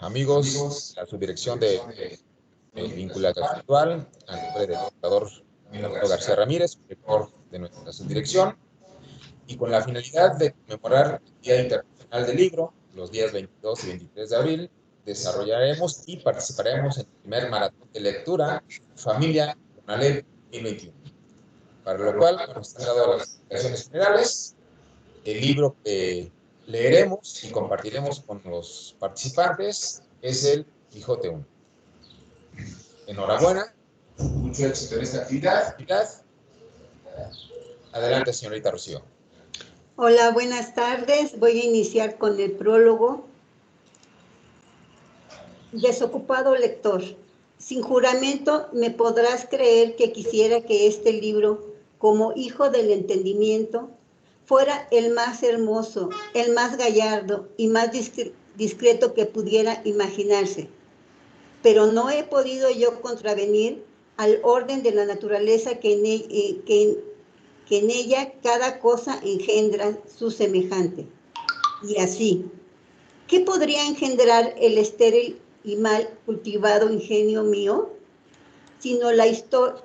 amigos, la subdirección de vinculación actual, a nombre del doctor Leonardo García Ramírez, director de nuestra subdirección, y con la finalidad de conmemorar el Día Internacional del Libro, los días 22 y 23 de abril, desarrollaremos y participaremos en el primer maratón de lectura Familia Conalep 2021, para lo cual nos han dado las indicaciones generales. El libro que leeremos y compartiremos con los participantes es el Quijote 1. Enhorabuena, mucho éxito en esta actividad. Adelante, señorita Rocío. Hola, buenas tardes. Voy a iniciar con el prólogo. Desocupado lector, sin juramento me podrás creer que quisiera que este libro, como hijo del entendimiento, fuera el más hermoso, el más gallardo y más discreto que pudiera imaginarse. Pero no he podido yo contravenir al orden de la naturaleza que en ella cada cosa engendra su semejante. Y así, ¿qué podría engendrar el estéril y mal cultivado ingenio mío? Sino la historia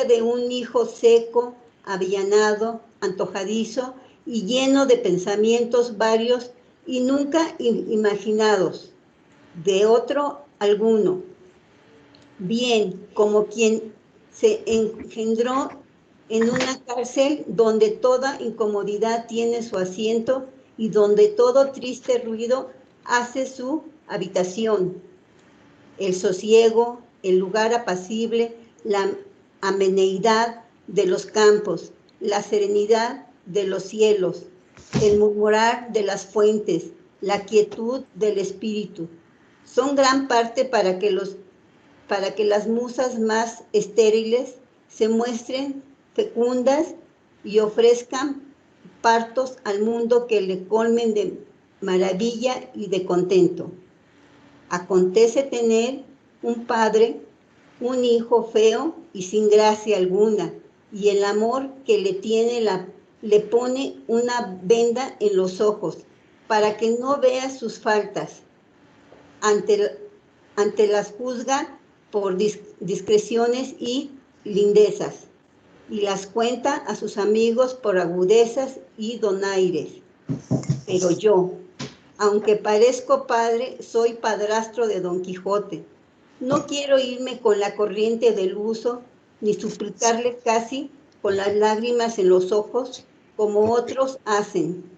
de un hijo seco, avellanado, antojadizo y lleno de pensamientos varios y nunca imaginados de otro alguno. Bien, como quien se engendró en una cárcel donde toda incomodidad tiene su asiento y donde todo triste ruido hace su habitación. El sosiego, el lugar apacible, la amenidad de los campos, la serenidad de los cielos, el murmurar de las fuentes, la quietud del espíritu, son gran parte para que las musas más estériles se muestren fecundas y ofrezcan partos al mundo que le colmen de maravilla y de contento. Acontece tener un padre, un hijo feo y sin gracia alguna, y el amor que le tiene le pone una venda en los ojos para que no vea sus faltas. Ante las juzga por discreciones y lindezas, y las cuenta a sus amigos por agudezas y donaires. Pero yo, aunque parezco padre, soy padrastro de Don Quijote. No quiero irme con la corriente del uso, ni suplicarle casi con las lágrimas en los ojos, como otros hacen.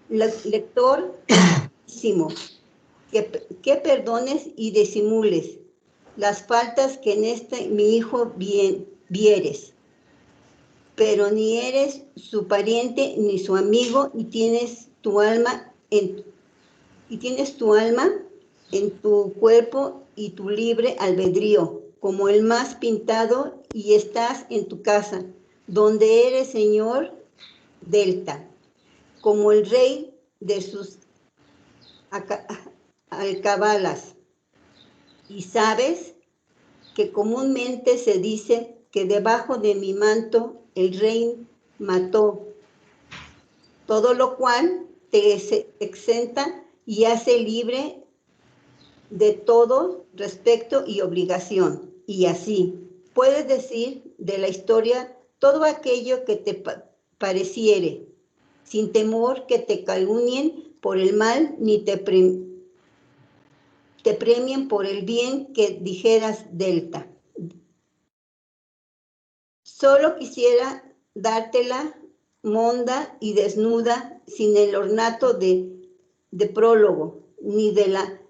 Lector, que perdones y disimules las faltas que en mi hijo vieres, pero ni eres su pariente ni su amigo y tienes tu alma en tu cuerpo y tu libre albedrío, como el más pintado, y estás en tu casa, donde eres señor delta, como el rey de sus alcabalas. Y sabes que comúnmente se dice que debajo de mi manto el rey mató, todo lo cual te exenta y hace libre de todo respeto y obligación. Y así, puedes decir de la historia todo aquello que te pareciere, sin temor que te calumnien por el mal, ni te premien por el bien que dijeras delta. Solo quisiera dártela monda y desnuda, sin el ornato de prólogo, ni de la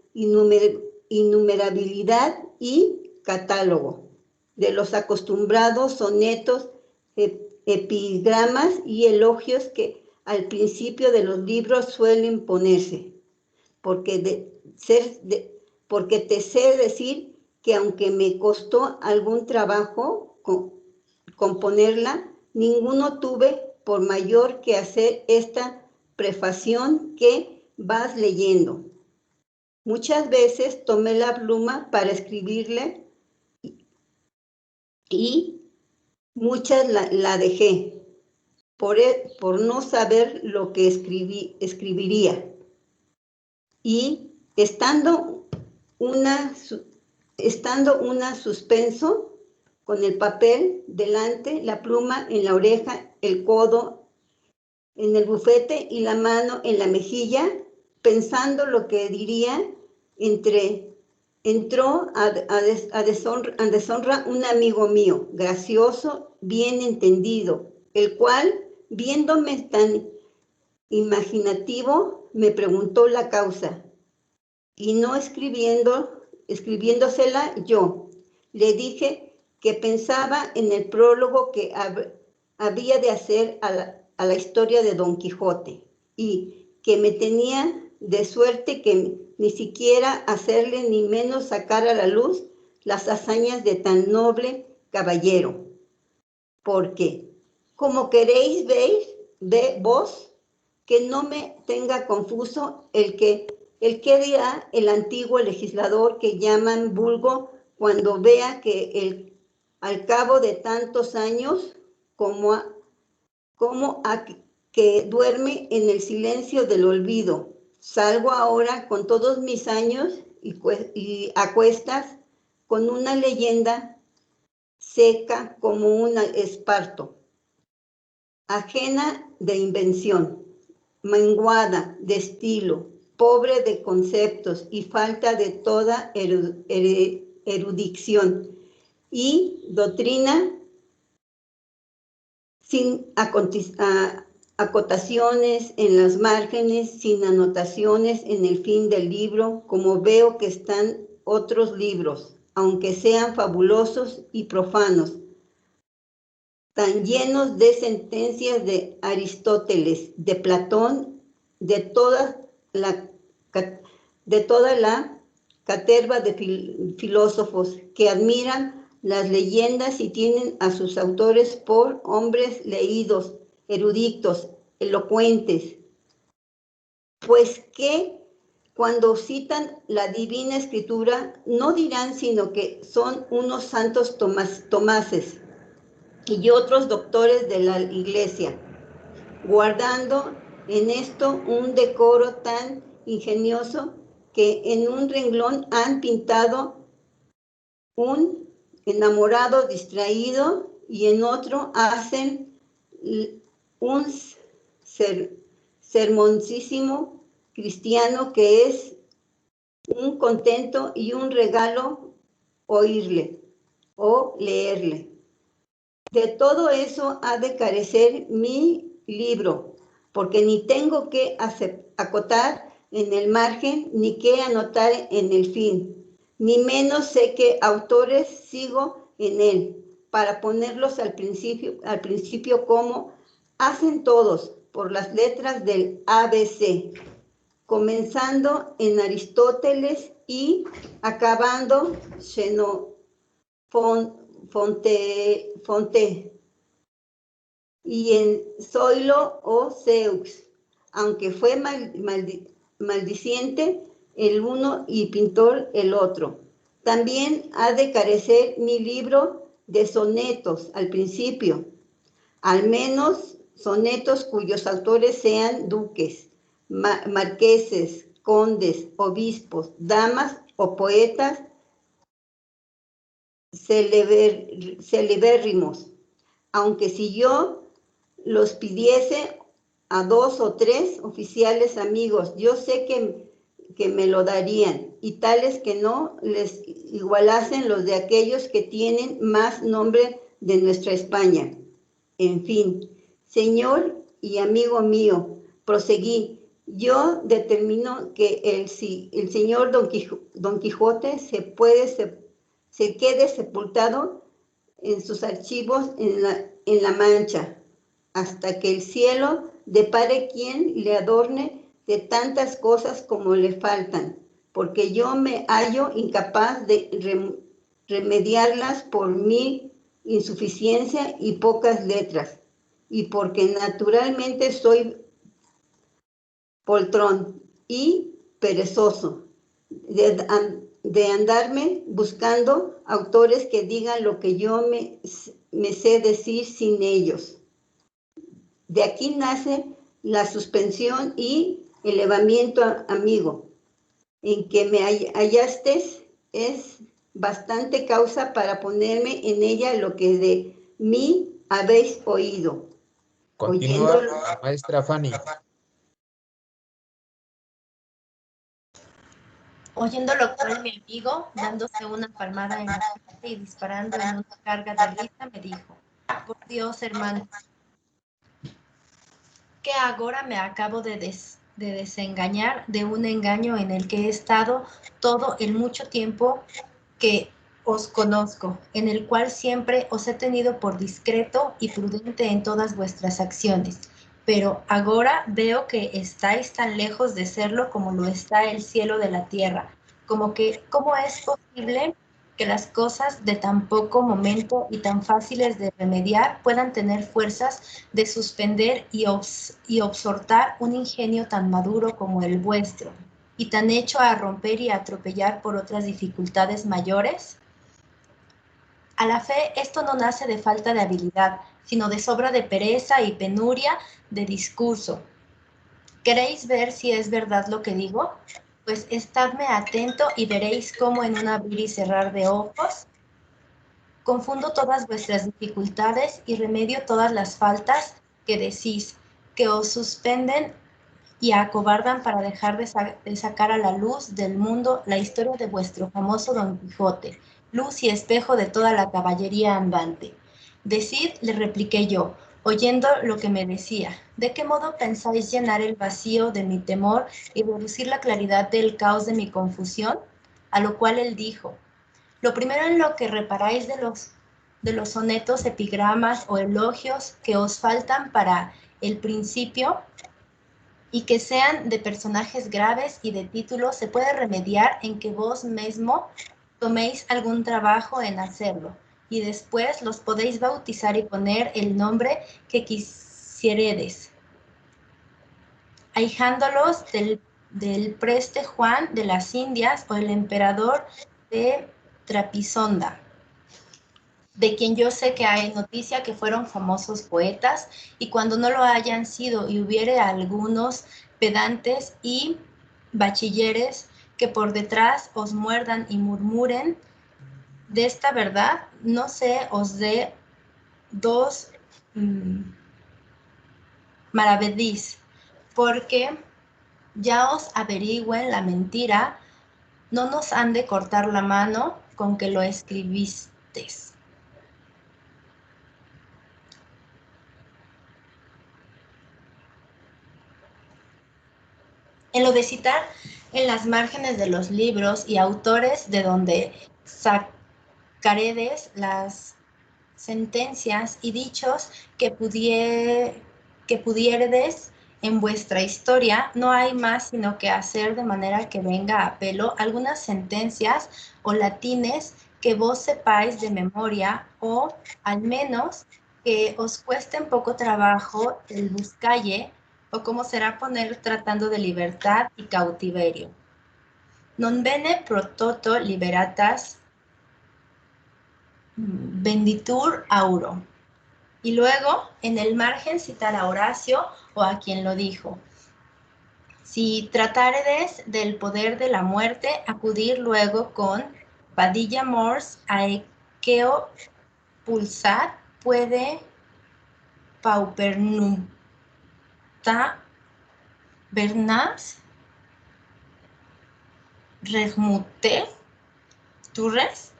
innumerabilidad y catálogo de los acostumbrados sonetos, epigramas y elogios que al principio de los libros suelen ponerse, porque te sé decir que aunque me costó algún trabajo componerla, ninguno tuve por mayor que hacer esta prefación que vas leyendo. Muchas veces tomé la pluma para escribirle y muchas la dejé por no saber lo que escribiría. y estando una suspenso, con el papel delante, la pluma en la oreja, el codo en el bufete y la mano en la mejilla, pensando lo que diría, entró a deshonra un amigo mío, gracioso, bien entendido, el cual, viéndome tan imaginativo, me preguntó la causa, y no escribiéndosela yo, le dije que pensaba en el prólogo que había de hacer a la historia de Don Quijote, y que me tenía de suerte que ni siquiera hacerle ni menos sacar a la luz las hazañas de tan noble caballero, porque, como queréis ver vos, que no me tenga confuso el que dirá el antiguo legislador que llaman vulgo cuando vea que al cabo de tantos años como que duerme en el silencio del olvido, salgo ahora con todos mis años y a cuestas con una leyenda seca como un esparto, ajena de invención, menguada de estilo, pobre de conceptos y falta de toda erudición y doctrina, sin acotaciones en las márgenes, sin anotaciones en el fin del libro, como veo que están otros libros, aunque sean fabulosos y profanos, tan llenos de sentencias de Aristóteles, de Platón, de toda la caterva de filósofos que admiran las leyendas y tienen a sus autores por hombres leídos, eruditos, elocuentes, pues que cuando citan la Divina Escritura no dirán sino que son unos santos tomases y otros doctores de la Iglesia, guardando en esto un decoro tan ingenioso que en un renglón han pintado un enamorado distraído y en otro hacen un sermoncísimo cristiano que es un contento y un regalo oírle o leerle. De todo eso ha de carecer mi libro, porque ni tengo que acotar en el margen, ni que anotar en el fin, ni menos sé qué autores sigo en él, para ponerlos al principio como hacen todos, por las letras del ABC, comenzando en Aristóteles y acabando Fonte y en Zoilo o Zeux, aunque fue maldiciente el uno y pintor el otro. También ha de carecer mi libro de sonetos al principio, al menos sonetos cuyos autores sean duques, marqueses, condes, obispos, damas o poetas celebérrimos, aunque si yo los pidiese a 2 o 3 oficiales amigos, yo sé que me lo darían, y tales que no les igualasen los de aquellos que tienen más nombre de nuestra España. En fin, señor y amigo mío, proseguí, yo determino que el señor Don Quijote se quede sepultado en sus archivos en la Mancha, hasta que el cielo depare quien le adorne de tantas cosas como le faltan, porque yo me hallo incapaz de remediarlas por mi insuficiencia y pocas letras, y porque naturalmente soy poltrón y perezoso, de andarme buscando autores que digan lo que yo me sé decir sin ellos. De aquí nace la suspensión y elevamiento amigo, en que me hallaste es bastante causa para ponerme en ella lo que de mí habéis oído. Continúa Oyéndolo, la maestra Fanny. Oyendo lo cual, mi amigo, dándose una palmada en la frente y disparando en una carga de risa, me dijo: por Dios, hermano, que ahora me acabo de desengañar de un engaño en el que he estado todo el mucho tiempo que os conozco, en el cual siempre os he tenido por discreto y prudente en todas vuestras acciones. Pero ahora veo que estáis tan lejos de serlo como lo está el cielo de la tierra, como que, ¿cómo es posible que las cosas de tan poco momento y tan fáciles de remediar puedan tener fuerzas de suspender y absortar un ingenio tan maduro como el vuestro, y tan hecho a romper y a atropellar por otras dificultades mayores? A la fe esto no nace de falta de habilidad, sino de sobra de pereza y penuria de discurso. ¿Queréis ver si es verdad lo que digo? Pues estadme atento y veréis cómo en un abrir y cerrar de ojos confundo todas vuestras dificultades y remedio todas las faltas que decís, que os suspenden y acobardan para dejar de sacar a la luz del mundo la historia de vuestro famoso Don Quijote, luz y espejo de toda la caballería andante. Decid, le repliqué yo, oyendo lo que me decía, ¿de qué modo pensáis llenar el vacío de mi temor y reducir la claridad del caos de mi confusión? A lo cual él dijo: lo primero en lo que reparáis de los sonetos, epigramas o elogios que os faltan para el principio y que sean de personajes graves y de títulos, se puede remediar en que vos mismo toméis algún trabajo en hacerlo, y después los podéis bautizar y poner el nombre que quisieredes, ahijándolos del preste Juan de las Indias o el emperador de Trapisonda, de quien yo sé que hay noticia que fueron famosos poetas, y cuando no lo hayan sido y hubiere algunos pedantes y bachilleres que por detrás os muerdan y murmuren de esta verdad, no se os dé dos maravedís, porque ya os averigüen la mentira, no nos han de cortar la mano con que lo escribistes. En lo de citar en las márgenes de los libros y autores de donde sacaredes las sentencias y dichos que pudiéredes en vuestra historia, no hay más sino que hacer de manera que venga a pelo algunas sentencias o latines que vos sepáis de memoria, o al menos que os cuesten poco trabajo el buscalle, o cómo será poner tratando de libertad y cautiverio. Non bene pro toto liberatas venditur auro. Y luego, en el margen, citar a Horacio o a quien lo dijo. Si tratáredes del poder de la muerte, acudir luego con Padilla Morse a Equeo pulsar puede paupernumta Bernas Regmute Turres.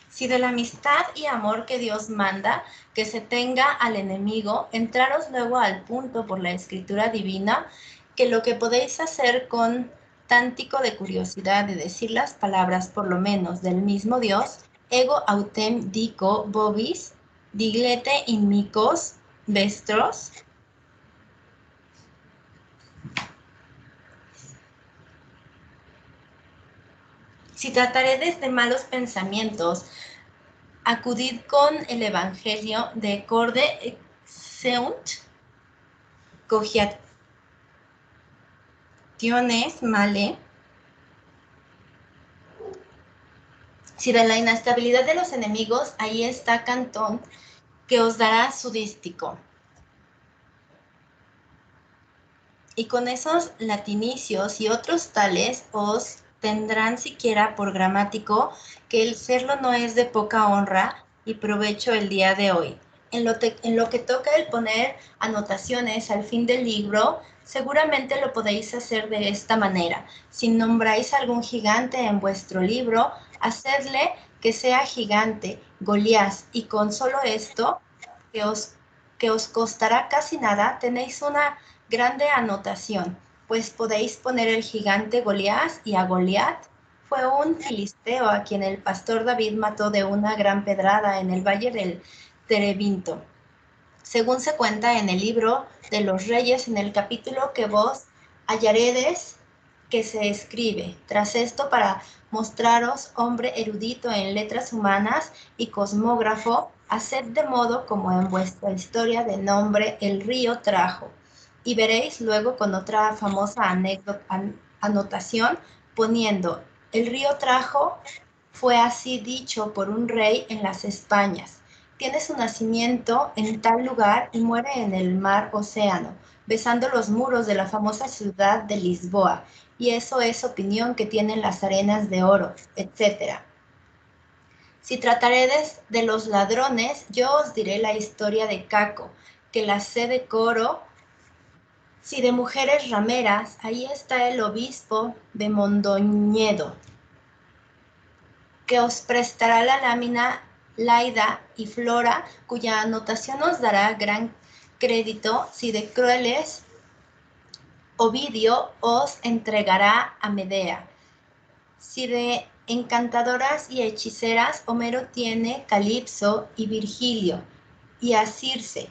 Si de la amistad y amor que Dios manda que se tenga al enemigo, entraros luego al punto por la escritura divina, que lo que podéis hacer con tántico de curiosidad de decir las palabras por lo menos del mismo Dios, ego autem dico vobis, diglete in micos vestros. Si trataredes de malos pensamientos, acudid con el Evangelio de Corde Seunt, cogiationes male. Si de la inestabilidad de los enemigos, ahí está Cantón, que os dará su dístico. Y con esos latinicios y otros tales os tendrán siquiera por gramático que el serlo no es de poca honra y provecho el día de hoy. En lo que toca el poner anotaciones al fin del libro, seguramente lo podéis hacer de esta manera. Si nombráis algún gigante en vuestro libro, hacedle que sea gigante, Goliás, y con solo esto, que os costará casi nada, tenéis una grande anotación, pues podéis poner el gigante Goliás, y a Goliat fue un filisteo a quien el pastor David mató de una gran pedrada en el valle del Terebinto. Según se cuenta en el libro de los Reyes, en el capítulo que vos hallaredes, que se escribe. Tras esto, para mostraros hombre erudito en letras humanas y cosmógrafo, haced de modo como en vuestra historia de nombre el río trajo. Y veréis luego con otra famosa anotación, poniendo el río trajo fue así dicho por un rey en las Españas. Tiene su nacimiento en tal lugar y muere en el mar océano, besando los muros de la famosa ciudad de Lisboa. Y eso es opinión que tienen las arenas de oro, etc. Si trataredes de los ladrones, yo os diré la historia de Caco, que la sé de coro. Si de mujeres rameras, ahí está el obispo de Mondoñedo, que os prestará la lámina Laida y Flora, cuya anotación os dará gran crédito. Si de crueles, Ovidio os entregará a Medea. Si de encantadoras y hechiceras, Homero tiene Calipso y Virgilio, y a Circe.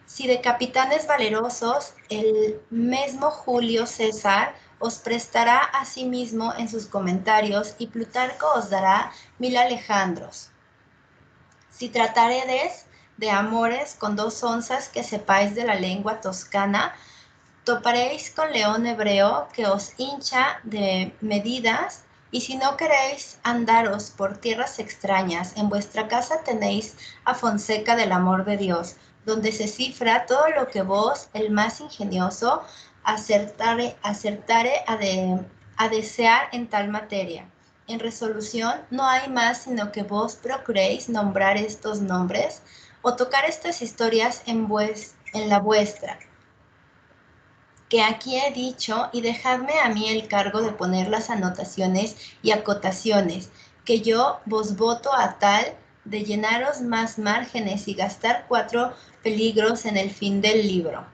Si de capitanes valerosos, el mismo Julio César os prestará a sí mismo en sus comentarios, y Plutarco os dará 1000 Alejandros. Si trataredes de amores con 2 onzas que sepáis de la lengua toscana, toparéis con León Hebreo, que os hincha de medidas. Y si no queréis andaros por tierras extrañas, en vuestra casa tenéis a Fonseca del amor de Dios, donde se cifra todo lo que vos, el más ingenioso, acertare a desear en tal materia. En resolución no hay más sino que vos procuréis nombrar estos nombres o tocar estas historias en la vuestra, que aquí he dicho, y dejadme a mí el cargo de poner las anotaciones y acotaciones, que yo vos voto a tal de llenaros más márgenes y gastar 4 peligros en el fin del libro.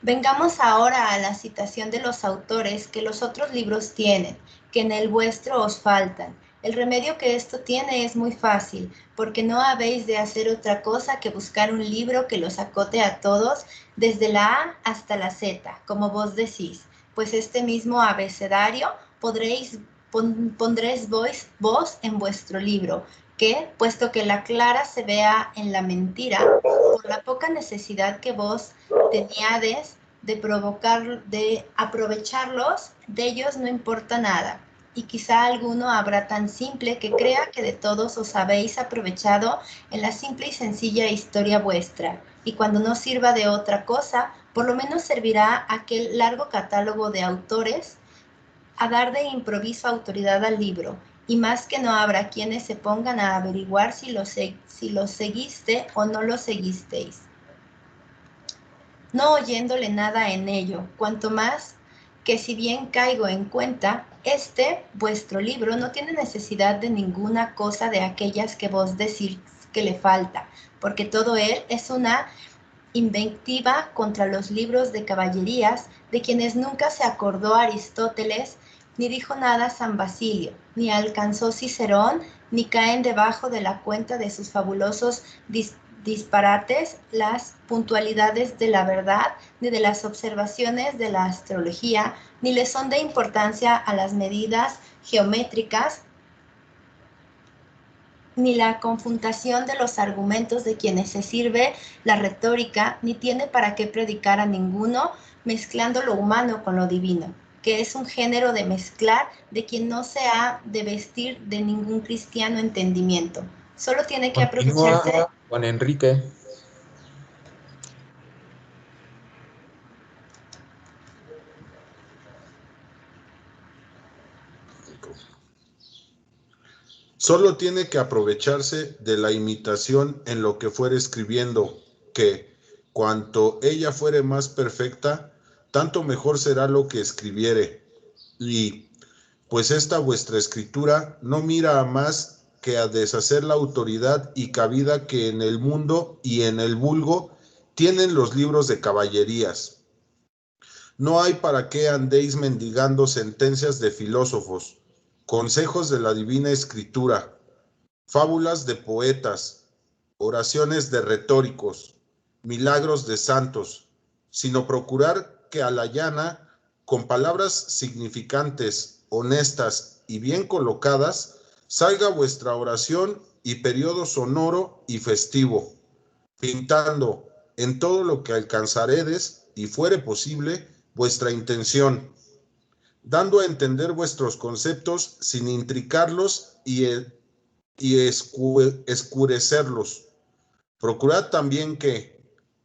Vengamos ahora a la citación de los autores que los otros libros tienen, que en el vuestro os faltan. El remedio que esto tiene es muy fácil, porque no habéis de hacer otra cosa que buscar un libro que los acote a todos, desde la A hasta la Z, como vos decís, pues este mismo abecedario pondréis vos en vuestro libro, que, puesto que la clara se vea en la mentira, por la poca necesidad que vos teníades de aprovecharlos, de ellos no importa nada. Y quizá alguno habrá tan simple que crea que de todos os habéis aprovechado en la simple y sencilla historia vuestra, y cuando no sirva de otra cosa, por lo menos servirá aquel largo catálogo de autores a dar de improviso autoridad al libro, y más que no habrá quienes se pongan a averiguar si lo seguiste o no lo seguisteis, no oyéndole nada en ello, cuanto más que si bien caigo en cuenta, vuestro libro no tiene necesidad de ninguna cosa de aquellas que vos decís que le falta, porque todo él es una inventiva contra los libros de caballerías, de quienes nunca se acordó Aristóteles, ni dijo nada San Basilio, ni alcanzó Cicerón, ni caen debajo de la cuenta de sus fabulosos disparates las puntualidades de la verdad, ni de las observaciones de la astrología, ni le son de importancia a las medidas geométricas, ni la confutación de los argumentos de quienes se sirve la retórica, ni tiene para qué predicar a ninguno, mezclando lo humano con lo divino, que es un género de mezclar de quien no se ha de vestir de ningún cristiano entendimiento. Solo tiene que aprovecharse. Juan Enrique. Solo tiene que aprovecharse de la imitación en lo que fuere escribiendo, que, cuanto ella fuere más perfecta, tanto mejor será lo que escribiere. Y, pues esta vuestra escritura no mira a más que a deshacer la autoridad y cabida que en el mundo y en el vulgo tienen los libros de caballerías. No hay para qué andéis mendigando sentencias de filósofos, consejos de la divina escritura, fábulas de poetas, oraciones de retóricos, milagros de santos, sino procurar que a la llana, con palabras significantes, honestas y bien colocadas, salga vuestra oración y periodo sonoro y festivo, pintando en todo lo que alcanzaredes y fuere posible vuestra intención, dando a entender vuestros conceptos sin intricarlos y escurecerlos. Procurad también que,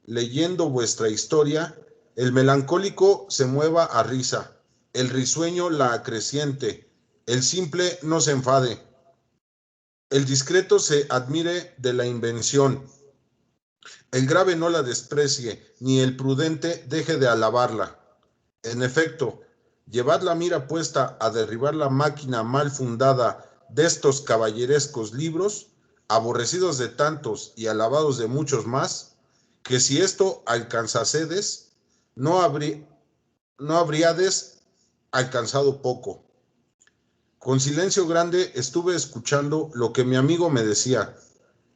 leyendo vuestra historia, el melancólico se mueva a risa, el risueño la acreciente, el simple no se enfade, el discreto se admire de la invención, el grave no la desprecie, ni el prudente deje de alabarla. En efecto, llevad la mira puesta a derribar la máquina mal fundada de estos caballerescos libros, aborrecidos de tantos y alabados de muchos más, que si esto alcanzasedes, no habríades alcanzado poco. Con silencio grande estuve escuchando lo que mi amigo me decía,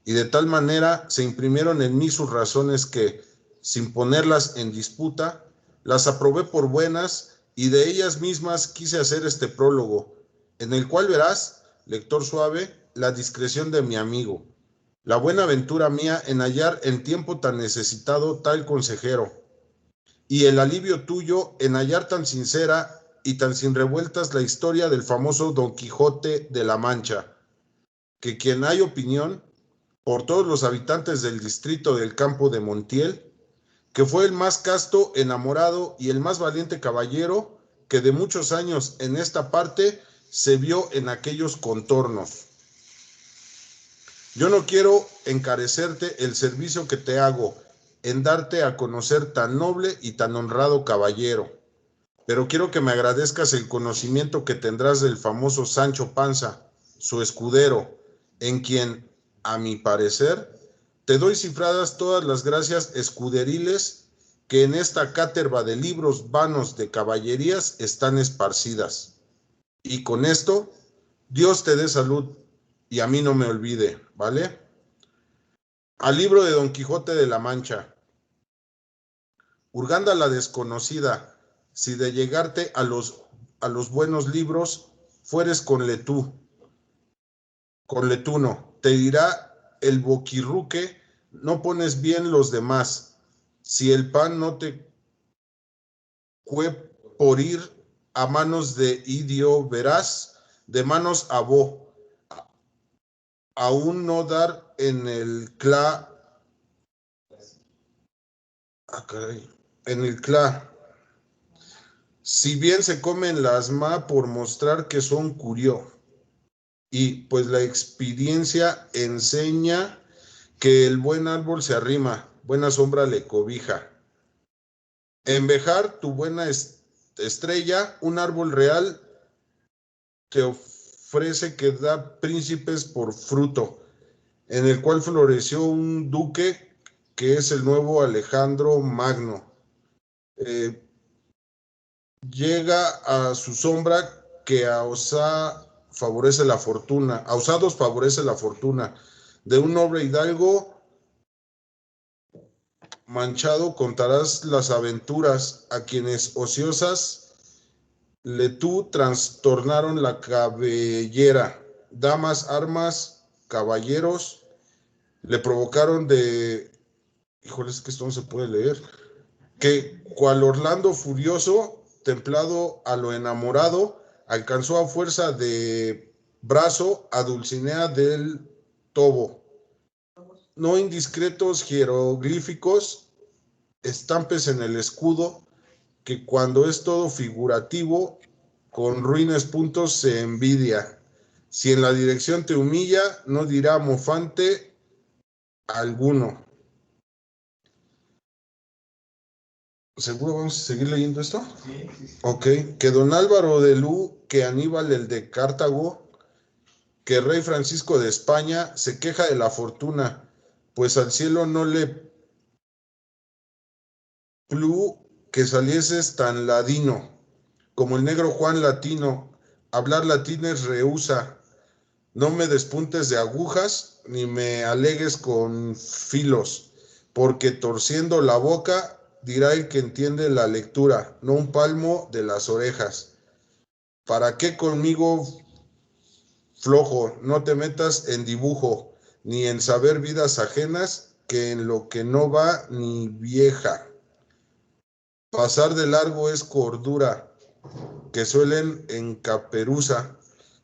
y de tal manera se imprimieron en mí sus razones que, sin ponerlas en disputa, las aprobé por buenas y de ellas mismas quise hacer este prólogo, en el cual verás, lector suave, la discreción de mi amigo, la buena ventura mía en hallar en tiempo tan necesitado tal consejero, y el alivio tuyo en hallar tan sincera y tan sin revueltas la historia del famoso Don Quijote de la Mancha, que quien hay opinión, por todos los habitantes del distrito del campo de Montiel, que fue el más casto, enamorado y el más valiente caballero que de muchos años en esta parte se vio en aquellos contornos. Yo no quiero encarecerte el servicio que te hago en darte a conocer tan noble y tan honrado caballero, pero quiero que me agradezcas el conocimiento que tendrás del famoso Sancho Panza, su escudero, en quien, a mi parecer, te doy cifradas todas las gracias escuderiles que en esta caterva de libros vanos de caballerías están esparcidas. Y con esto, Dios te dé salud y a mí no me olvide, ¿vale? Al libro de Don Quijote de la Mancha. Urganda la desconocida, si de llegarte a los buenos libros fueres con letuno, te dirá el boquirruque, no pones bien los demás, si el pan no te cue por ir a manos de idio, verás, de manos a bo, aún no dar en el en el cla. Si bien se comen las ma por mostrar que son curio, y pues la experiencia enseña que el buen árbol se arrima, buena sombra le cobija. Envejar tu buena estrella, un árbol real te ofrece que da príncipes por fruto, en el cual floreció un duque que es el nuevo Alejandro Magno. Llega a su sombra que a osados favorece la fortuna, de un noble hidalgo manchado contarás las aventuras a quienes ociosas le tú trastornaron la cabellera, damas, armas, caballeros, le provocaron de, híjole, es que esto no se puede leer, que cual Orlando furioso, templado a lo enamorado, alcanzó a fuerza de brazo a Dulcinea del Tobo. No indiscretos jeroglíficos, estampes en el escudo, que cuando es todo figurativo, con ruines puntos se envidia. Si en la dirección te humilla, no dirá mofante alguno. ¿Seguro vamos a seguir leyendo esto? Sí, sí, sí. Ok. Que don Álvaro de Lu, que Aníbal el de Cartago, que rey Francisco de España se queja de la fortuna, pues al cielo no le plu que salieses tan ladino, como el negro Juan latino, hablar latines rehúsa. No me despuntes de agujas, ni me alegues con filos, porque torciendo la boca dirá el que entiende la lectura, no un palmo de las orejas. ¿Para qué conmigo flojo? No te metas en dibujo, ni en saber vidas ajenas, que en lo que no va ni vieja. Pasar de largo es cordura, que suelen en caperuza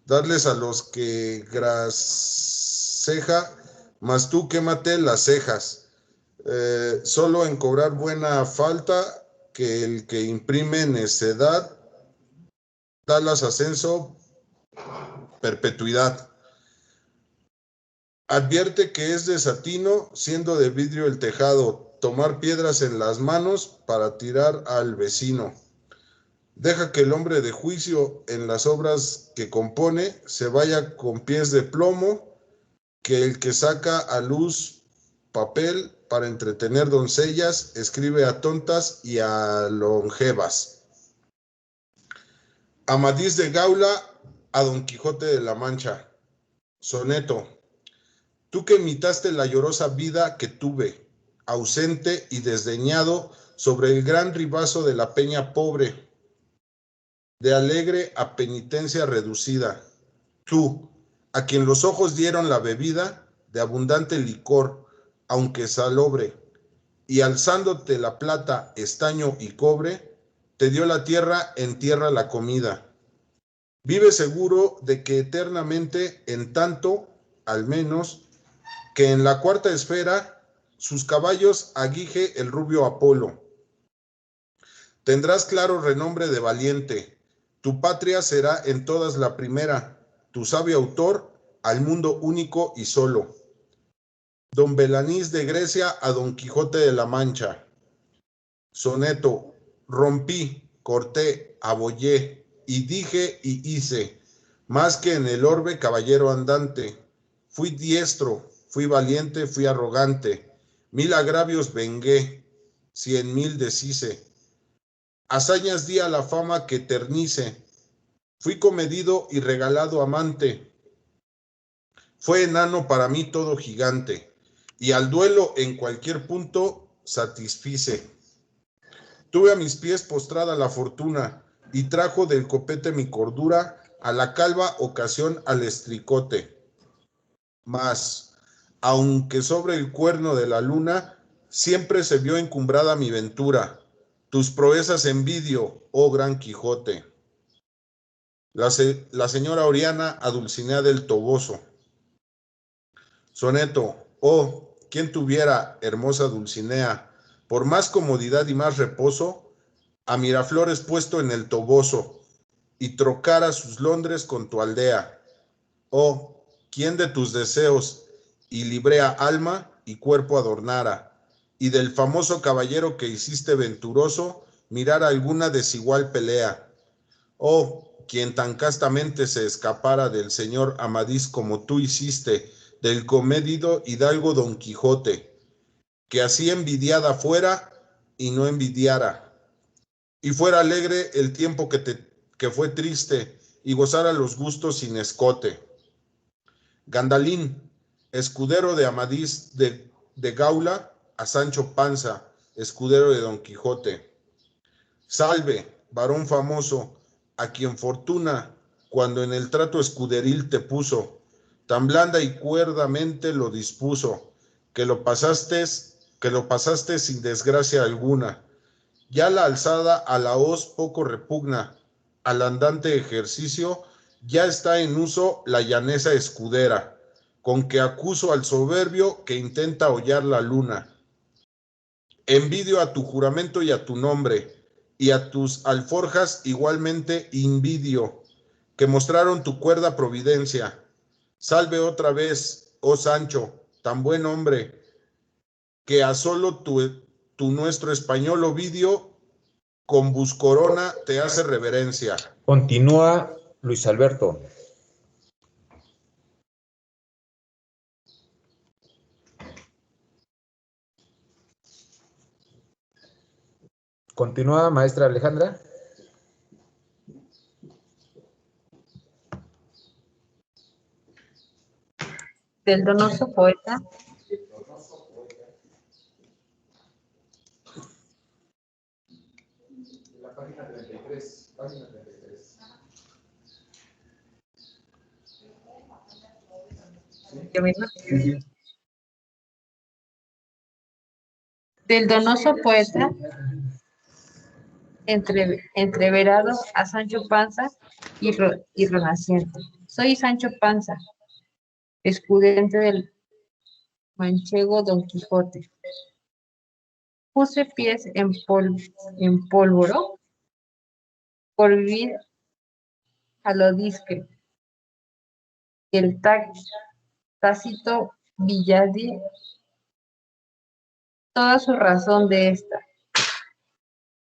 darles a los que graseja, mas tú quémate las cejas. Solo en cobrar buena falta, que el que imprime necedad, dalas ascenso, perpetuidad. Advierte que es desatino, siendo de vidrio el tejado, tomar piedras en las manos para tirar al vecino. Deja que el hombre de juicio en las obras que compone se vaya con pies de plomo, que el que saca a luz papel para entretener doncellas escribe a tontas y a longevas. Amadís de Gaula a Don Quijote de la Mancha. Soneto. Tú que imitaste la llorosa vida que tuve, ausente y desdeñado sobre el gran ribazo de la peña pobre, de alegre a penitencia reducida. Tú, a quien los ojos dieron la bebida de abundante licor, aunque salobre, y alzándote la plata, estaño y cobre, te dio la tierra en tierra la comida. Vive seguro de que eternamente, en tanto, al menos, que en la cuarta esfera sus caballos aguije el rubio Apolo. Tendrás claro renombre de valiente. Tu patria será en todas la primera, tu sabio autor al mundo único y solo. Don Belanís de Grecia a Don Quijote de la Mancha. Soneto. Rompí, corté, abollé, y dije y hice, más que en el orbe caballero andante. Fui diestro, fui valiente, fui arrogante. 1000 agravios vengué, 100,000 deshice. Hazañas di a la fama que eternice. Fui comedido y regalado amante. Fue enano para mí todo gigante, y al duelo en cualquier punto satisfice. Tuve a mis pies postrada la fortuna, y trajo del copete mi cordura, a la calva ocasión al estricote. Mas, aunque sobre el cuerno de la luna, siempre se vio encumbrada mi ventura. Tus proezas envidio, oh gran Quijote. La señora Oriana a Dulcinea del Toboso. Soneto. Oh, quien tuviera, hermosa Dulcinea, por más comodidad y más reposo, a Miraflores puesto en el Toboso, y trocara sus Londres con tu aldea. Oh, quien de tus deseos y librea alma y cuerpo adornara, y del famoso caballero que hiciste venturoso, mirar alguna desigual pelea. Oh, quien tan castamente se escapara del señor Amadís como tú hiciste, del comedido hidalgo Don Quijote, que así envidiada fuera y no envidiara, y fuera alegre el tiempo que fue triste, y gozara los gustos sin escote. Gandalín, escudero de Amadís de Gaula, a Sancho Panza, escudero de Don Quijote. Salve, varón famoso, a quien fortuna, cuando en el trato escuderil te puso, tan blanda y cuerdamente lo dispuso, que lo pasaste sin desgracia alguna. Ya la alzada a la hoz poco repugna, al andante ejercicio ya está en uso la llaneza escudera, con que acuso al soberbio que intenta hollar la luna. Envidio a tu juramento y a tu nombre, y a tus alforjas igualmente invidio, que mostraron tu cuerda providencia. Salve otra vez, oh Sancho, tan buen hombre, que a solo tu nuestro español Ovidio con buscorona te hace reverencia. Continúa Luis Alberto. Continúa, maestra Alejandra. Del donoso poeta. La página 33, página 33. Yo misma. Del donoso poeta, entreverado a Sancho Panza y renaciente. Soy Sancho Panza, escudente del manchego Don Quijote. Puse pies en pólvoro por vivir a lo disque. El Tácito Villadi, toda su razón de esta.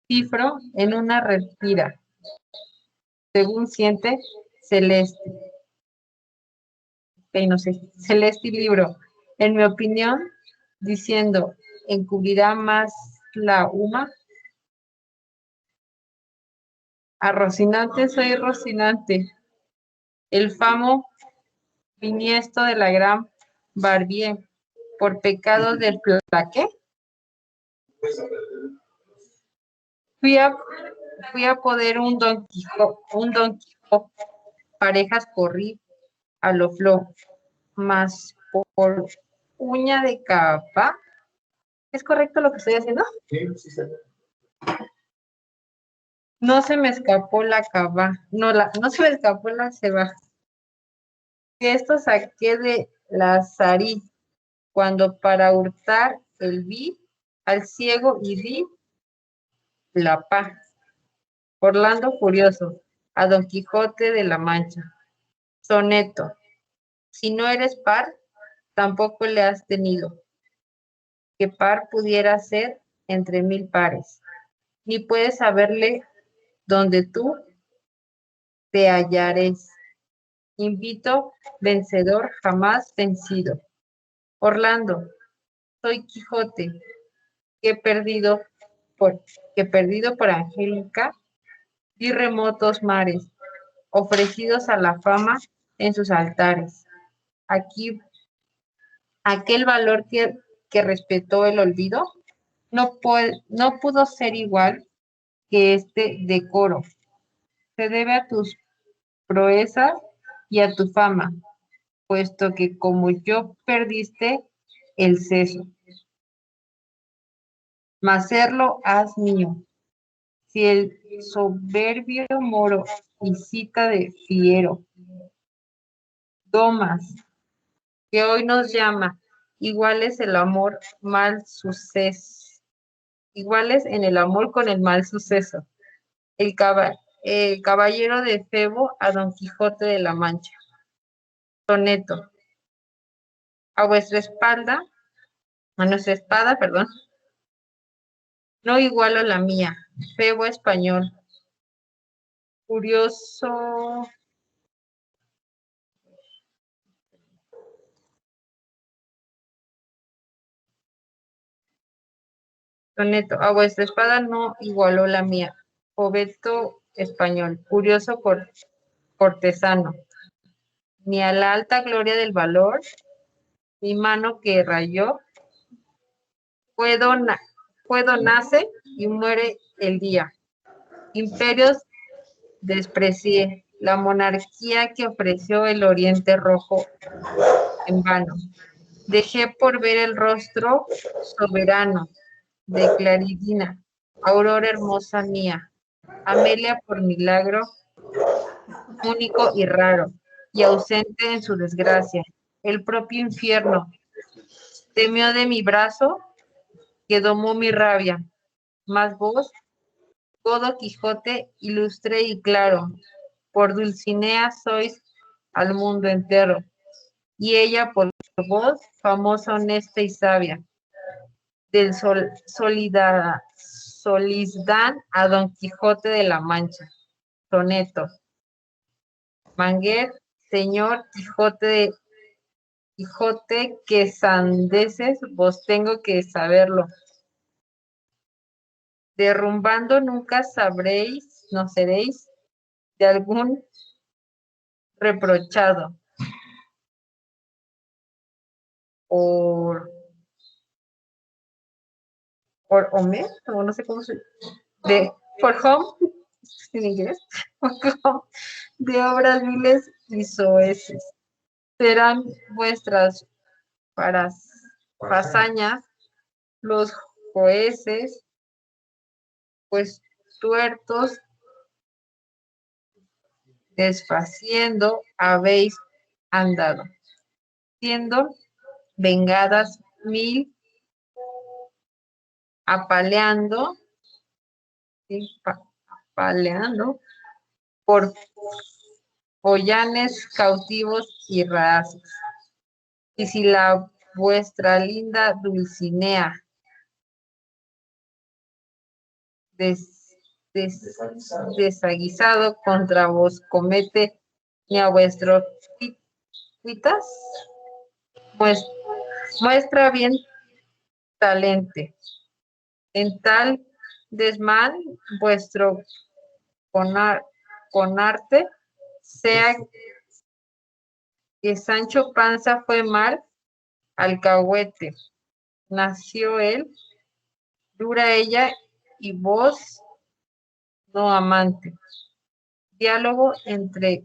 Cifro en una retira, según siente celeste. No sé, celeste libro, en mi opinión, diciendo, encubrirá más la huma. A Rocinante soy Rocinante, el famo biniesto de la gran Barbier, por pecado del plaqué. Fui a poder un Don Quijote, parejas corrí a lo flo, mas por uña de capa. ¿Es correcto lo que estoy haciendo? Sí. No se me escapó la cava, no se me escapó la ceba. Que esto saqué de la zarí, cuando para hurtar el vi al ciego y di la paz. Orlando Furioso, a Don Quijote de la Mancha. Soneto. Si no eres par, tampoco le has tenido, que par pudiera ser entre 1000 pares, ni puedes saberle donde tú te hallares. Invito vencedor jamás vencido. Orlando, soy Quijote, que perdido por Angélica, y remotos mares, ofrecidos a la fama en sus altares. Aquí, aquel valor que respetó el olvido, no pudo ser igual que este decoro. Se debe a tus proezas y a tu fama, puesto que como yo perdiste el seso. Mas serlo haz mío. Si el soberbio moro y cita de fiero, domas, que hoy nos llama, iguales el amor mal suceso, iguales en el amor con el mal suceso. El caballero de Febo a Don Quijote de la Mancha. Soneto. A vuestra espalda, a nuestra espada, perdón, no igualo la mía, Febo español. Curioso. Soneto. A vuestra espada no igualó la mía, Fobeto español. Curioso cortesano. Ni a la alta gloria del valor, mi mano que rayó, puedo nace y muere el día. Imperios desprecié, la monarquía que ofreció el Oriente Rojo en vano. Dejé por ver el rostro soberano de Claridina, aurora hermosa mía, Amelia por milagro único y raro, y ausente en su desgracia. El propio infierno temió de mi brazo, que domó mi rabia, mas vos, Codo Quijote, ilustre y claro, por Dulcinea sois al mundo entero, y ella por vos, famosa, honesta y sabia. Del Solizdán a Don Quijote de la Mancha. Soneto. Manguer, señor Quijote, que sandeces vos tengo que saberlo. Derrumbando nunca sabréis, no seréis de algún reprochado. Por Homer, o no sé cómo se por home, en inglés, por home, de obras viles y soeces. Serán vuestras fazañas los jueces, pues tuertos desfaciendo habéis andado, siendo vengadas mil, apaleando, ¿sí? Apaleando por pollanes cautivos y rasos. Y si la vuestra linda Dulcinea desaguisado contra vos comete ni a vuestro cuitas, pues muestra bien talente. En tal desmán vuestro conarte sea que Sancho Panza fue mal alcahuete, nació él, dura ella y vos no amante. Diálogo entre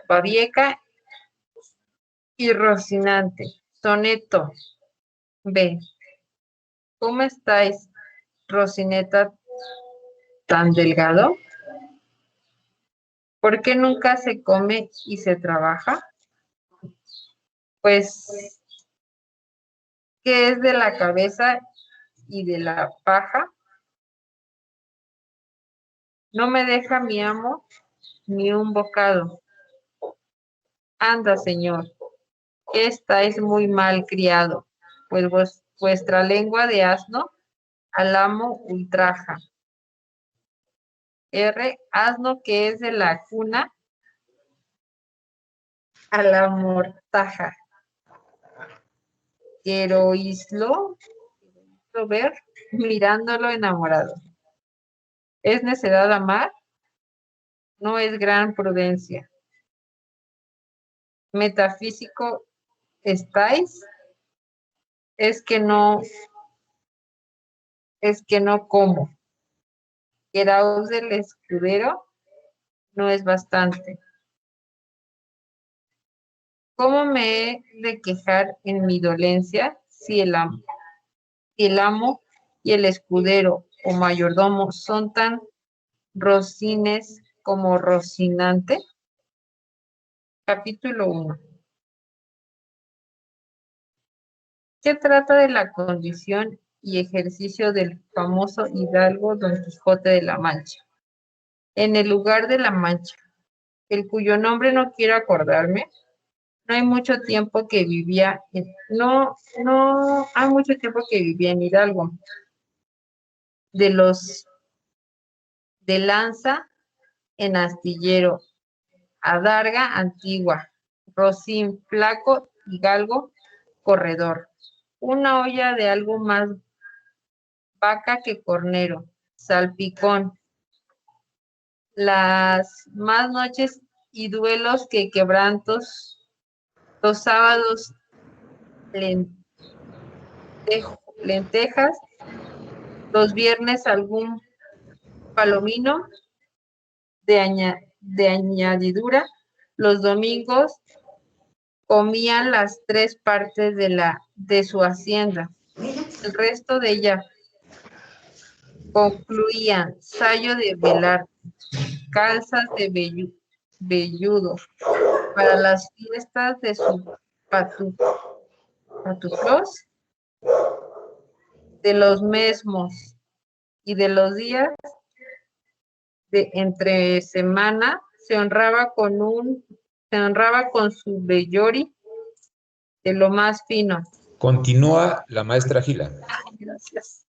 Babieca y Rocinante. Soneto. B. ¿Cómo estáis, Rocineta, tan delgado? ¿Por qué nunca se come y se trabaja? Pues, ¿qué es de la cabeza y de la paja? No me deja mi amo ni un bocado. Anda, señor, que estáis muy mal criado, pues vuestra lengua de asno al amo ultraja. R, asno que es de la cuna a la mortaja. Quiero oírlo ver mirándolo enamorado. ¿Es necedad amar? No es gran prudencia. Metafísico estáis, es que no como. Queraos del escudero, no es bastante. ¿Cómo me he de quejar en mi dolencia si el amo y el escudero o mayordomo son tan rocines como Rocinante? Capítulo 1. ¿Qué trata de la condición y ejercicio del famoso hidalgo Don Quijote de la Mancha? En el lugar de la Mancha, el cuyo nombre no quiero acordarme, no hay mucho tiempo que vivía en Hidalgo. De los de Lanza en Astillero, Adarga Antigua, Rocín Flaco y Galgo Corredor. Una olla de algo más vaca que cornero, salpicón. Las más noches y duelos que quebrantos, los sábados lentejas, los viernes algún palomino de añadidura, los domingos comían las tres partes de su hacienda, el resto de ella concluían sayo de velar, calzas de velludo, para las fiestas de su patuflos de los mesmos y de los días de entre semana se honraba con su bellori de lo más fino. Continúa la maestra Gila. Gracias.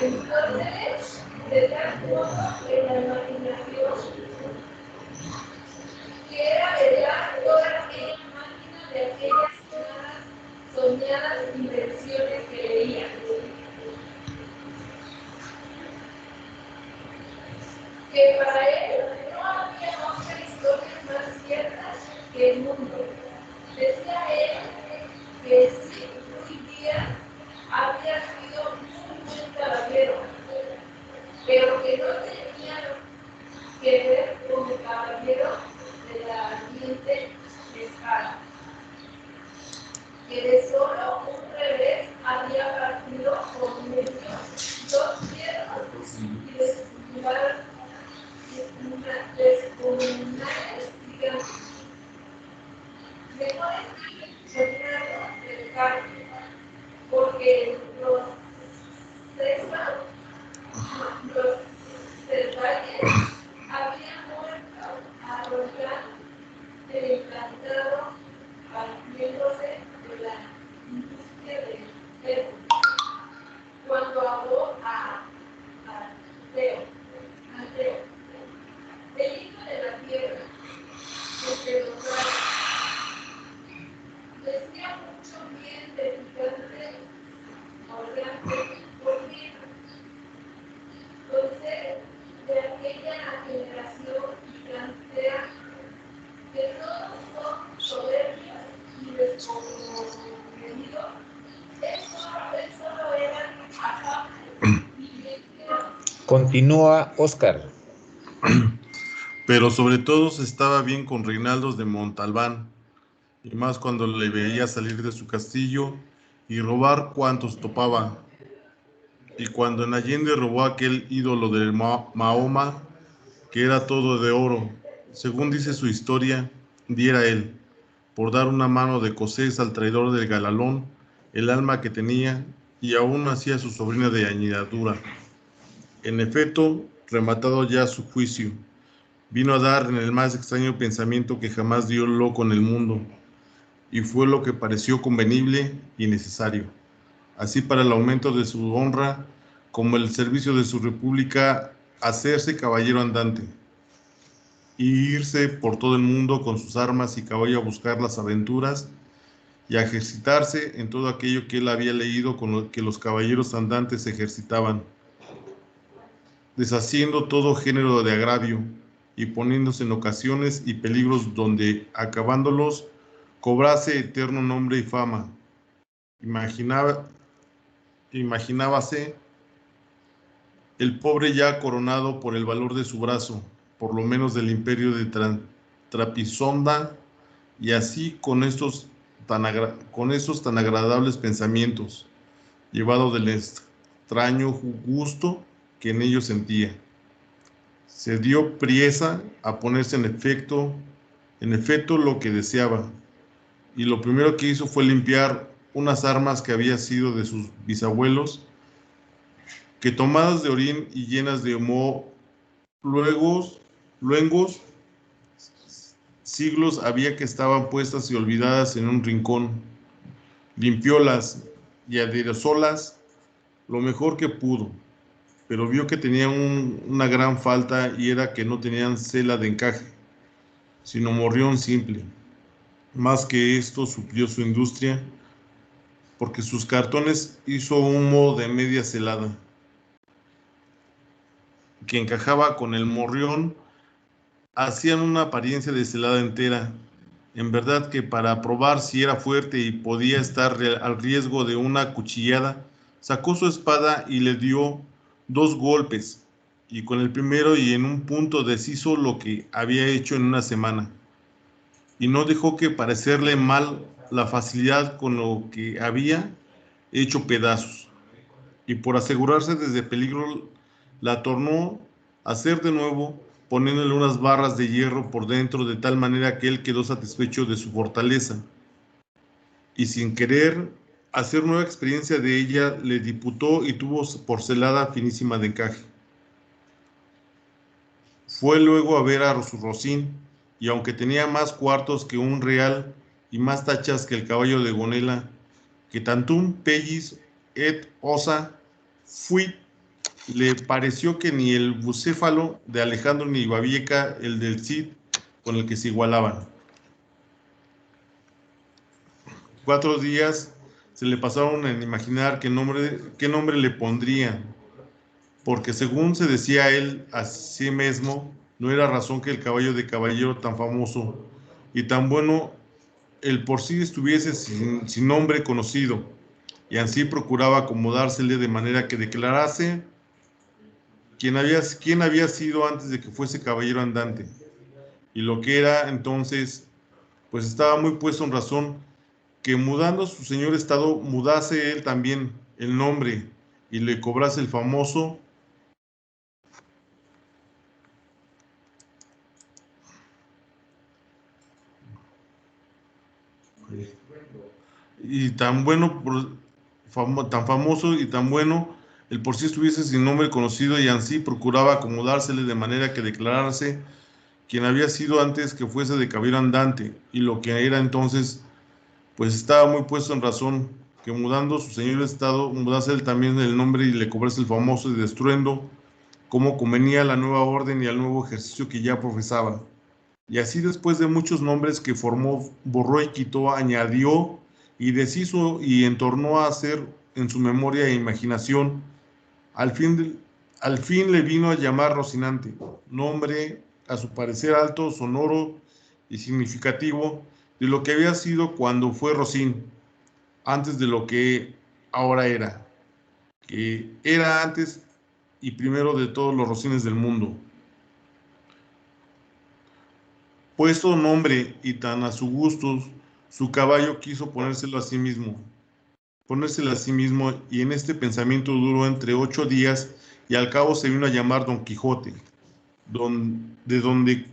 Entonces, se transformó en la imaginación, que era verdad toda aquella máquina de aquellas soñadas invenciones que leía. Que para él no había otra historia más cierta que el mundo. Decía él que si vivía había sido un buen caballero, pero que no tenía que ver con el caballero de la ardiente espada, que de solo un revés había partido por medio dos piernas y descomunales gigantes. Mejor es soñado del carro, porque los cervalles habían muerto a Roldán, el encantado, partiéndose de la industria del ferro, cuando habló a Teo, el hijo de la tierra, entre los rayos. Decía mucho bien de gigante, organte, por fin, entonces, de aquella generación gigantera, que todos son soberbios y desconocidos, él solo era afable y bien. Continúa, Óscar. Pero sobre todo estaba bien con Reinaldos de Montalbán, y más cuando le veía salir de su castillo y robar cuantos topaba. Y cuando en Allende robó aquel ídolo de Mahoma, que era todo de oro, según dice su historia, diera él, por dar una mano de cosés al traidor del Galalón, el alma que tenía, y aún hacía su sobrina de añadidura. En efecto, rematado ya su juicio, vino a dar en el más extraño pensamiento que jamás dio loco en el mundo, y fue lo que pareció convenible y necesario, así para el aumento de su honra, como el servicio de su república, hacerse caballero andante, y irse por todo el mundo con sus armas y caballo a buscar las aventuras, y a ejercitarse en todo aquello que él había leído con lo que los caballeros andantes se ejercitaban, deshaciendo todo género de agravio, y poniéndose en ocasiones y peligros donde, acabándolos, cobrase eterno nombre y fama. Imaginábase el pobre ya coronado por el valor de su brazo, por lo menos del imperio de Trapisonda, y así con estos tan agradables pensamientos, llevado del extraño gusto que en ellos sentía, se dio priesa a ponerse en efecto lo que deseaba, y lo primero que hizo fue limpiar unas armas que había sido de sus bisabuelos, que tomadas de orín y llenas de moho, luengos siglos había que estaban puestas y olvidadas en un rincón. Limpiólas y aderezólas lo mejor que pudo, pero vio que tenían una gran falta, y era que no tenían cela de encaje, sino morrión simple. Más que esto suplió su industria, porque sus cartones hizo humo de media celada, que encajaba con el morrión, hacían una apariencia de celada entera. En verdad que para probar si era fuerte y podía estar al riesgo de una cuchillada, sacó su espada y le dio 2 golpes, y con el primero y en un punto deshizo lo que había hecho en una semana, y no dejó que parecerle mal la facilidad con lo que había hecho pedazos, y por asegurarse desde peligro la tornó a hacer de nuevo, poniéndole unas barras de hierro por dentro, de tal manera que él quedó satisfecho de su fortaleza, y sin querer hacer nueva experiencia de ella, le diputó y tuvo por celada finísima de encaje. Fue luego a ver a su Rocín, y aunque tenía más cuartos que un real y más tachas que el caballo de Gonela, que tantum pellis et osa le pareció que ni el bucéfalo de Alejandro ni Babieca, el del Cid, con el que se igualaban. 4 días se le pasaron en imaginar qué nombre le pondrían, porque según se decía él a sí mismo, no era razón que el caballo de caballero tan famoso y tan bueno el por sí estuviese sin nombre conocido, y así procuraba acomodársele de manera que declarase quién había sido antes de que fuese caballero andante, y lo que era entonces, pues estaba muy puesto en razón que mudando su señor estado, mudase él también el nombre y le cobrase el famoso y tan bueno, tan famoso y tan bueno, el por sí estuviese sin nombre conocido, y así procuraba acomodársele de manera que declarase quien había sido antes que fuese de caballero andante, y lo que era entonces, pues estaba muy puesto en razón, que mudando su señor estado, mudase él también el nombre y le cobrase el famoso y destruendo, como convenía a la nueva orden y al nuevo ejercicio que ya profesaba. Y así después de muchos nombres que formó, borró y quitó, añadió y deshizo y entornó a hacer en su memoria e imaginación, al fin le vino a llamar Rocinante, nombre a su parecer alto, sonoro y significativo de lo que había sido cuando fue Rocín, antes de lo que ahora era, que era antes y primero de todos los Rocines del mundo. Puesto nombre y tan a su gusto, su caballo quiso ponérselo a sí mismo, y en este pensamiento duró entre 8 días, y al cabo se vino a llamar Don Quijote, de donde,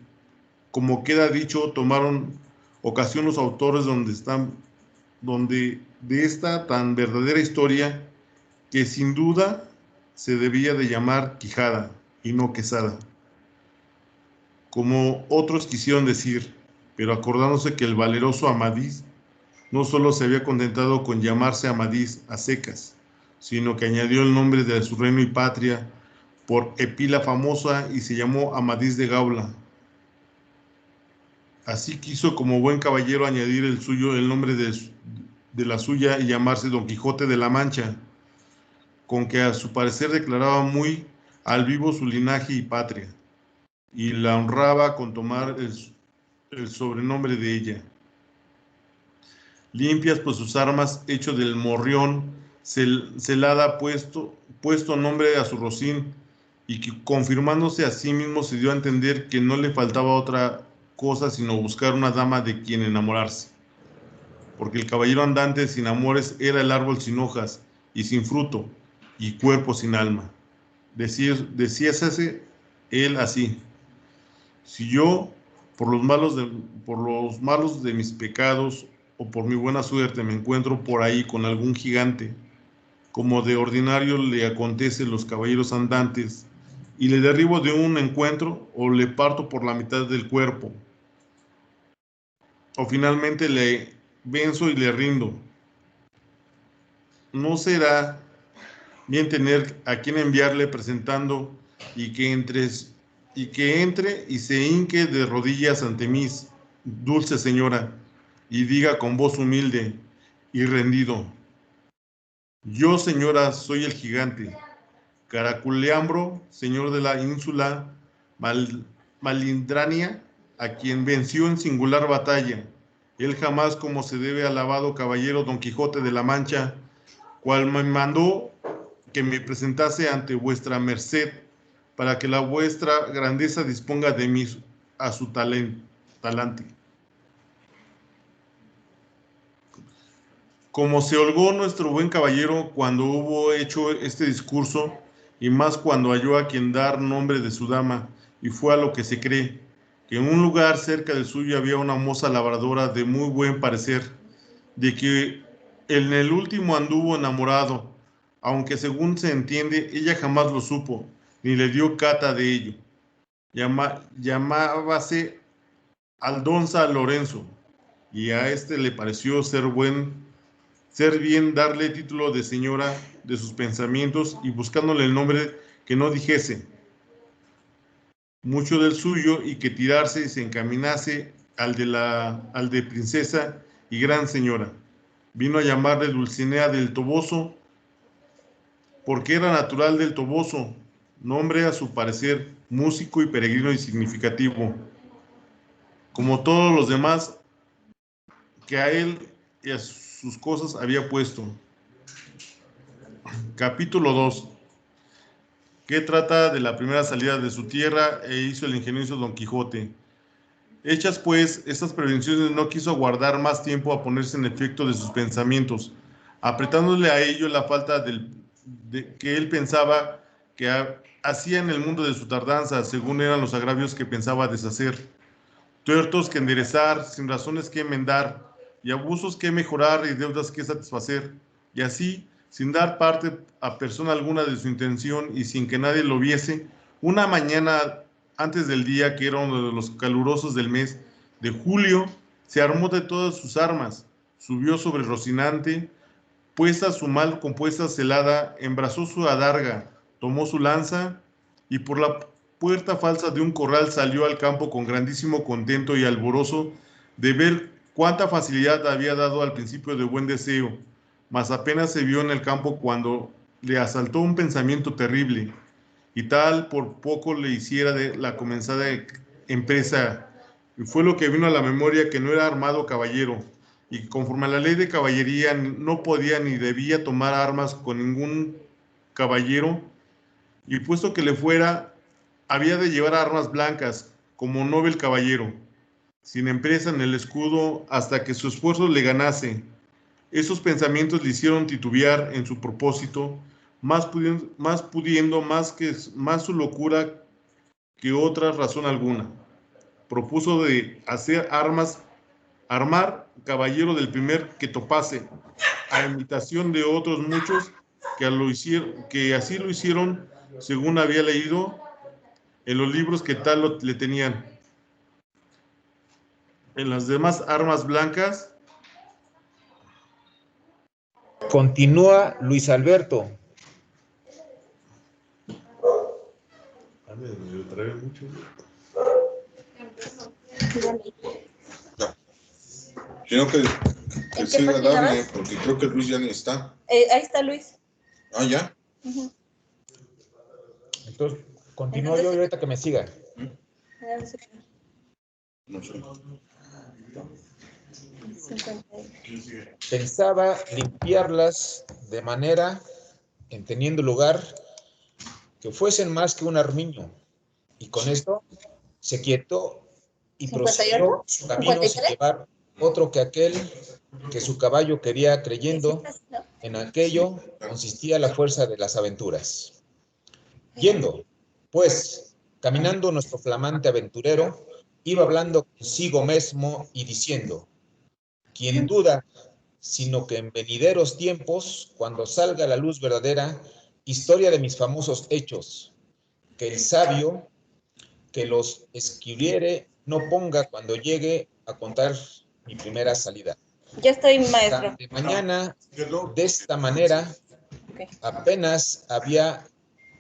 como queda dicho, tomaron ocasión los autores de esta tan verdadera historia, que sin duda se debía de llamar Quijada y no Quesada, como otros quisieron decir, pero acordándose que el valeroso Amadís no solo se había contentado con llamarse Amadís a secas, sino que añadió el nombre de su reino y patria por epila famosa y se llamó Amadís de Gaula. Así quiso, como buen caballero, añadir el nombre de la suya y llamarse Don Quijote de la Mancha, con que a su parecer declaraba muy al vivo su linaje y patria, y la honraba con tomar el sobrenombre de ella. Limpias pues sus armas, hecho del morrión, celada, puesto nombre a su rocín, y que confirmándose a sí mismo se dio a entender que no le faltaba otra cosa sino buscar una dama de quien enamorarse, porque el caballero andante sin amores era el árbol sin hojas y sin fruto, y cuerpo sin alma. Decíase él así: si yo, por los malos de mis pecados o por mi buena suerte, me encuentro por ahí con algún gigante, como de ordinario le acontece a los caballeros andantes, y le derribo de un encuentro, o le parto por la mitad del cuerpo, o finalmente le venzo y le rindo, no será bien tener a quien enviarle presentando, y que entre y se hinque de rodillas ante mí, dulce señora, y diga con voz humilde y rendido: yo, señora, soy el gigante Caraculeambro, señor de la ínsula Malindrania, a quien venció en singular batalla, él jamás como se debe alabado caballero Don Quijote de la Mancha, cual me mandó que me presentase ante vuestra merced, para que la vuestra grandeza disponga de mí a su talante. Como se holgó nuestro buen caballero cuando hubo hecho este discurso, y más cuando halló a quien dar nombre de su dama, y fue a lo que se cree, que en un lugar cerca del suyo había una moza labradora de muy buen parecer, de que en el último anduvo enamorado, aunque según se entiende, ella jamás lo supo, ni le dio cata de ello. Llamábase Aldonza Lorenzo, y a este le pareció ser buen ser bien darle título de señora de sus pensamientos y buscándole el nombre que no dijese mucho del suyo y que tirarse y se encaminase al de princesa y gran señora. Vino a llamarle Dulcinea del Toboso, porque era natural del Toboso, nombre a su parecer músico y peregrino y significativo, como todos los demás que a él y a sus cosas había puesto. Capítulo 2. Que trata de la primera salida de su tierra e hizo el ingenioso Don Quijote. Hechas pues estas prevenciones, no quiso aguardar más tiempo a ponerse en efecto de sus pensamientos, apretándole a ello la falta que él pensaba que hacía en el mundo de su tardanza, según eran los agravios que pensaba deshacer, tuertos que enderezar, sin razones que enmendar, y abusos que mejorar y deudas que satisfacer, y así, sin dar parte a persona alguna de su intención y sin que nadie lo viese, una mañana antes del día, que era uno de los calurosos del mes de julio, se armó de todas sus armas, subió sobre Rocinante, puesta su mal compuesta celada, embrazó su adarga, tomó su lanza, y por la puerta falsa de un corral salió al campo con grandísimo contento y alborozo de ver cuánta facilidad había dado al principio de buen deseo, mas apenas se vio en el campo cuando le asaltó un pensamiento terrible, y tal por poco le hiciera de la comenzada empresa, y fue lo que vino a la memoria, que no era armado caballero, y conforme a la ley de caballería no podía ni debía tomar armas con ningún caballero, y puesto que le fuera, había de llevar armas blancas, como noble caballero, sin empresa en el escudo, hasta que su esfuerzo le ganase. Esos pensamientos le hicieron titubear en su propósito, más su locura que otra razón alguna. Propuso de hacer armar caballero del primer que topase, a imitación de otros muchos que así lo hicieron, según había leído en los libros que tal le tenían. En las demás armas blancas. Continúa Luis Alberto. Quiero que siga darle, porque creo que Luis ya ni está. Ahí está Luis. Ah, ¿ya? Entonces, continúo yo y ahorita que me siga. No sé. Pensaba limpiarlas de manera, en teniendo lugar, que fuesen más que un armiño, y con esto se quietó y prosiguió su camino sin llevar otro que aquel que su caballo quería, creyendo en aquello consistía la fuerza de las aventuras. Yendo, pues, caminando nuestro flamante aventurero, iba hablando consigo mismo y diciendo: quien duda, sino que en venideros tiempos, cuando salga la luz verdadera, historia de mis famosos hechos, que el sabio que los escribiere no ponga cuando llegue a contar mi primera salida. Ya estoy, maestro. De mañana, de esta manera, apenas había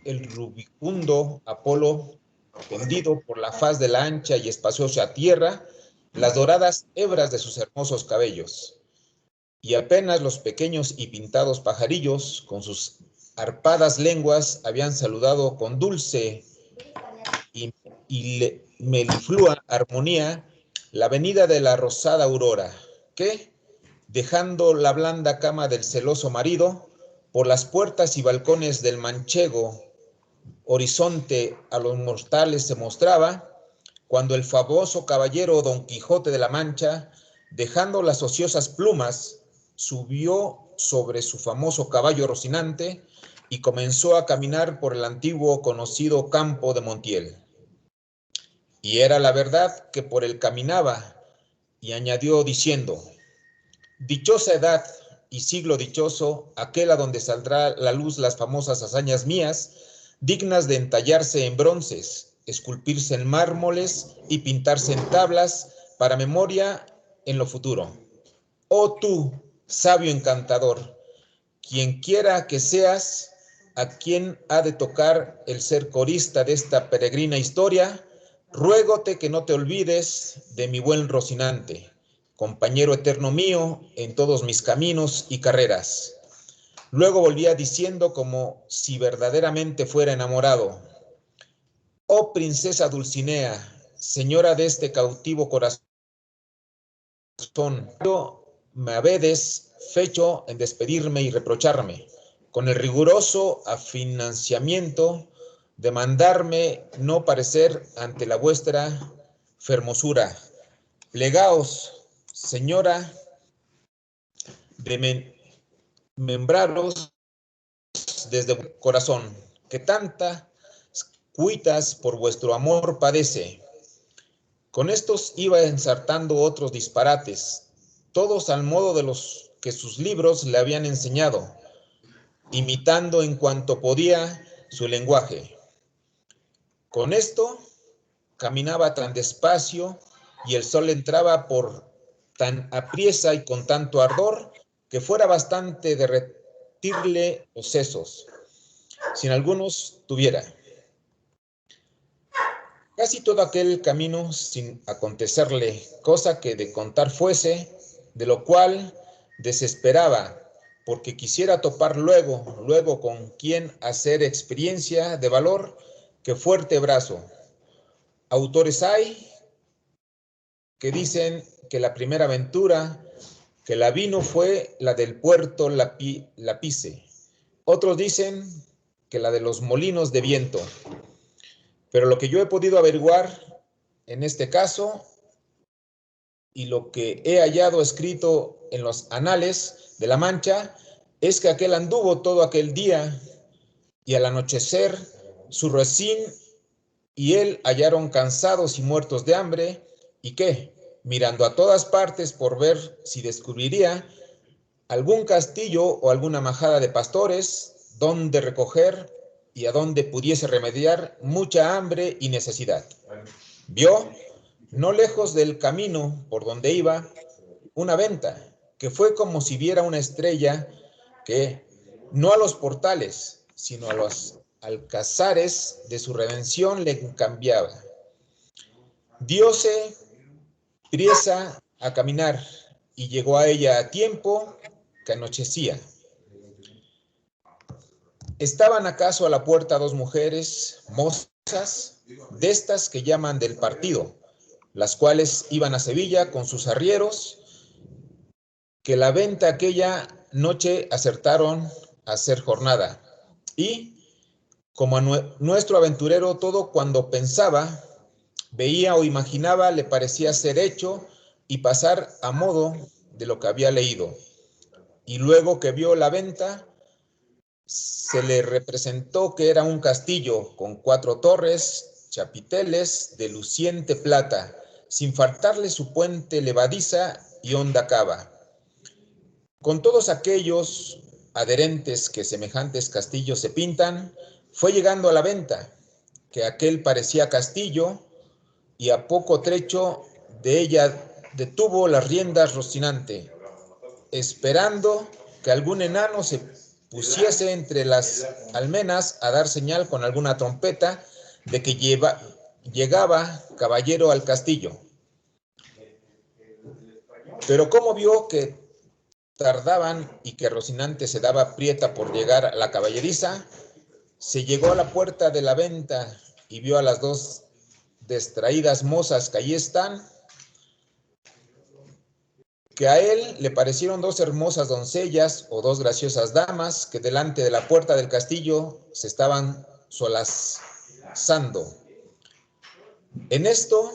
el rubicundo Apolo tendido por la faz de la ancha y espaciosa tierra, las doradas hebras de sus hermosos cabellos, y apenas los pequeños y pintados pajarillos, con sus arpadas lenguas, habían saludado con dulce y meliflua armonía la venida de la rosada aurora, que, dejando la blanda cama del celoso marido, por las puertas y balcones del manchego horizonte a los mortales se mostraba, cuando el famoso caballero Don Quijote de la Mancha, dejando las ociosas plumas, subió sobre su famoso caballo Rocinante y comenzó a caminar por el antiguo conocido campo de Montiel. Y era la verdad que por él caminaba, y añadió diciendo: dichosa edad y siglo dichoso, aquel a donde saldrá la luz las famosas hazañas mías, dignas de entallarse en bronces, esculpirse en mármoles y pintarse en tablas para memoria en lo futuro. Oh tú, sabio encantador, quien quiera que seas, a quien ha de tocar el ser corista de esta peregrina historia, ruégote que no te olvides de mi buen Rocinante, compañero eterno mío en todos mis caminos y carreras. Luego volvía diciendo como si verdaderamente fuera enamorado: oh princesa Dulcinea, señora de este cautivo corazón, me habedes fecho en despedirme y reprocharme, con el riguroso afinanciamiento de mandarme no parecer ante la vuestra fermosura. Plegaos, señora, de membraros desde el corazón, que tantas cuitas por vuestro amor padece. Con estos iba ensartando otros disparates, todos al modo de los que sus libros le habían enseñado, imitando en cuanto podía su lenguaje. Con esto caminaba tan despacio y el sol entraba por tan apriesa y con tanto ardor que fuera bastante derretirle los sesos, sin algunos tuviera. Casi todo aquel camino sin acontecerle cosa que de contar fuese, de lo cual desesperaba, porque quisiera topar luego con quien hacer experiencia de valor que fuerte brazo. Autores hay que dicen que la primera aventura que la vino fue la del puerto Lapice. Otros dicen que la de los molinos de viento. Pero lo que yo he podido averiguar en este caso y lo que he hallado escrito en los anales de la Mancha es que aquel anduvo todo aquel día y al anochecer su Rocín y él hallaron cansados y muertos de hambre y que, mirando a todas partes por ver si descubriría algún castillo o alguna majada de pastores donde recoger y a donde pudiese remediar mucha hambre y necesidad. Vio, no lejos del camino por donde iba, una venta, que fue como si viera una estrella que, no a los portales, sino a los alcazares de su redención le cambiaba. Diose priesa a caminar y llegó a ella a tiempo que anochecía. Estaban acaso a la puerta dos mujeres mozas, de estas que llaman del partido, las cuales iban a Sevilla con sus arrieros, que la venta aquella noche acertaron a hacer jornada. Y, como a nuestro aventurero todo cuando pensaba, veía o imaginaba, le parecía ser hecho y pasar a modo de lo que había leído. Y luego que vio la venta, se le representó que era un castillo con 4 torres, chapiteles de luciente plata, sin faltarle su puente levadiza y honda cava. Con todos aquellos adherentes que semejantes castillos se pintan, fue llegando a la venta, que aquel parecía castillo, y a poco trecho de ella detuvo las riendas Rocinante, esperando que algún enano se pusiese entre las almenas a dar señal con alguna trompeta de que llegaba caballero al castillo. Pero como vio que tardaban y que Rocinante se daba prieta por llegar a la caballeriza, se llegó a la puerta de la venta y vio a las dos distraídas mozas que allí están, que a él le parecieron 2 hermosas doncellas o 2 graciosas damas que delante de la puerta del castillo se estaban solazando. En esto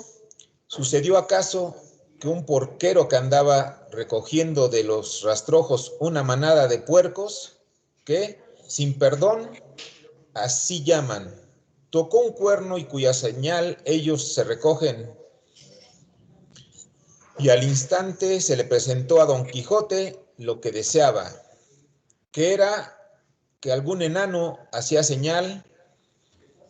sucedió acaso que un porquero que andaba recogiendo de los rastrojos una manada de puercos, que, sin perdón, así llaman, tocó un cuerno y cuya señal ellos se recogen. Y al instante se le presentó a Don Quijote lo que deseaba, que era que algún enano hacía señal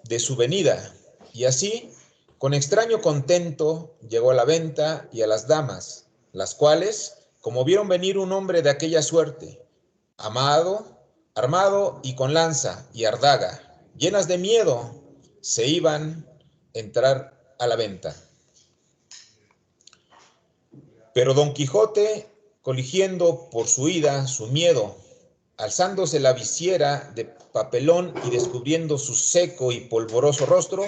de su venida, y así, con extraño contento, llegó a la venta y a las damas, las cuales, como vieron venir un hombre de aquella suerte, armado y con lanza y ardaga, llenas de miedo, se iban a entrar a la venta. Pero Don Quijote, coligiendo por su ida su miedo, alzándose la visiera de papelón y descubriendo su seco y polvoroso rostro,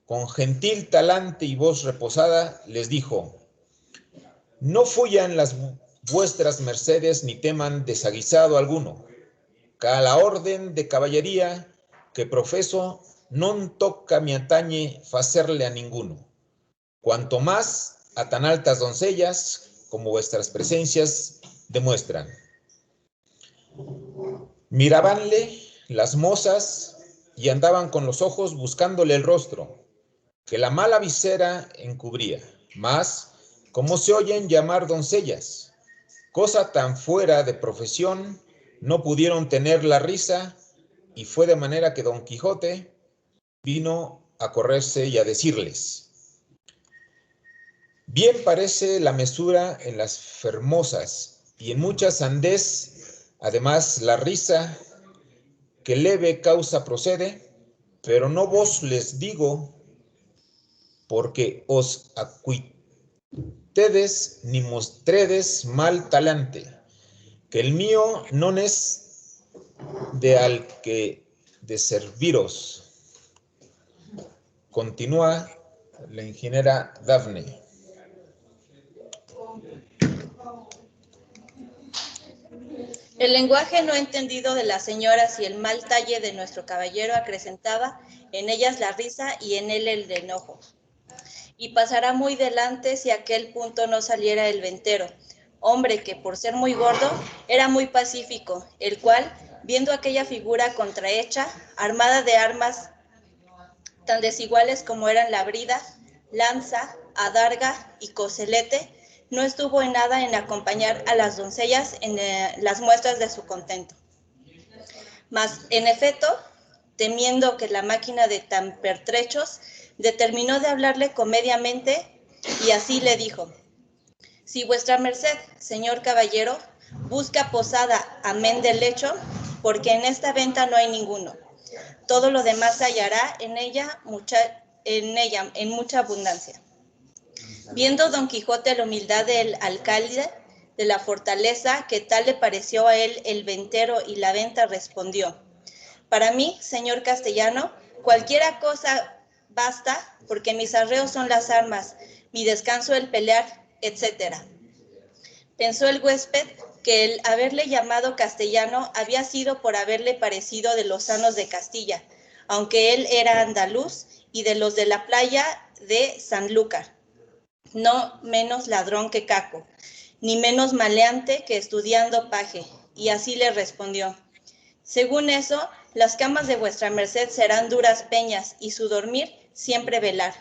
con gentil talante y voz reposada, les dijo: no fuyan las vuestras mercedes ni teman desaguisado alguno, que a la orden de caballería que profeso non toca mi atañe facerle a ninguno, cuanto más a tan altas doncellas como vuestras presencias demuestran. Mirabanle las mozas y andaban con los ojos buscándole el rostro, que la mala visera encubría, mas como se oyen llamar doncellas, cosa tan fuera de profesión, no pudieron tener la risa, y fue de manera que Don Quijote vino a correrse y a decirles: bien parece la mesura en las fermosas, y en muchas sandez, además la risa, que leve causa procede, pero no vos les digo, porque os acuitedes ni mostredes mal talante, que el mío non es de al que de serviros. Continúa la ingeniera Dafne. El lenguaje no entendido de las señoras y el mal talle de nuestro caballero acrecentaba en ellas la risa y en él el enojo. Y pasará muy delante si aquel punto no saliera el ventero, hombre que por ser muy gordo era muy pacífico, el cual, viendo aquella figura contrahecha, armada de armas tan desiguales como eran la brida, lanza, adarga y coselete, no estuvo en nada en acompañar a las doncellas en las muestras de su contento. Mas, en efecto, temiendo que la máquina de tan pertrechos, determinó de hablarle comediamente y así le dijo: si vuestra merced, señor caballero, busca posada amén del lecho, porque en esta venta no hay ninguno. Todo lo demás se hallará en ella en mucha abundancia. Viendo Don Quijote la humildad del alcalde de la fortaleza, que tal le pareció a él el ventero y la venta, respondió: para mí, señor castellano, cualquiera cosa basta, porque mis arreos son las armas, mi descanso el pelear, etc. Pensó el huésped que el haberle llamado castellano había sido por haberle parecido de los sanos de Castilla, aunque él era andaluz y de los de la playa de Sanlúcar, no menos ladrón que Caco, ni menos maleante que estudiando paje, y así le respondió: según eso, las camas de vuestra merced serán duras peñas, y su dormir siempre velar,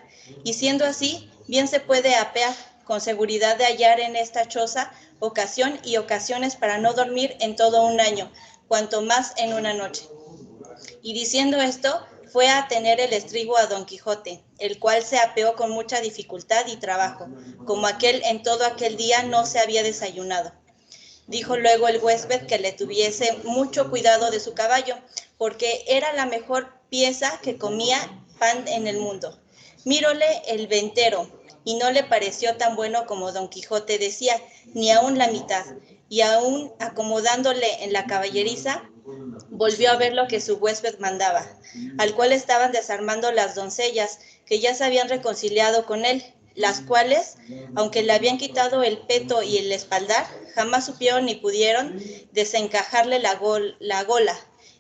y siendo así, bien se puede apear con seguridad de hallar en esta choza ocasión y ocasiones para no dormir en todo un año, cuanto más en una noche. Y diciendo esto, fue a tener el estribo a Don Quijote, el cual se apeó con mucha dificultad y trabajo, como aquel en todo aquel día no se había desayunado. Dijo luego el huésped que le tuviese mucho cuidado de su caballo, porque era la mejor pieza que comía pan en el mundo. Míróle el ventero, y no le pareció tan bueno como Don Quijote decía, ni aun la mitad, y aun acomodándole en la caballeriza, volvió a ver lo que su huésped mandaba, al cual estaban desarmando las doncellas, que ya se habían reconciliado con él, las cuales, aunque le habían quitado el peto y el espaldar, jamás supieron ni pudieron desencajarle la gola,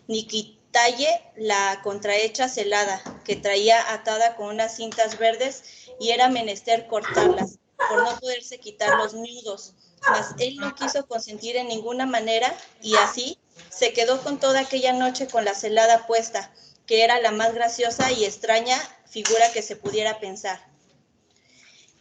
ni quitalle la contrahecha celada, que traía atada con unas cintas verdes, y era menester cortarlas, por no poderse quitar los nudos, mas él no quiso consentir en ninguna manera, y así se quedó con toda aquella noche con la celada puesta, que era la más graciosa y extraña figura que se pudiera pensar.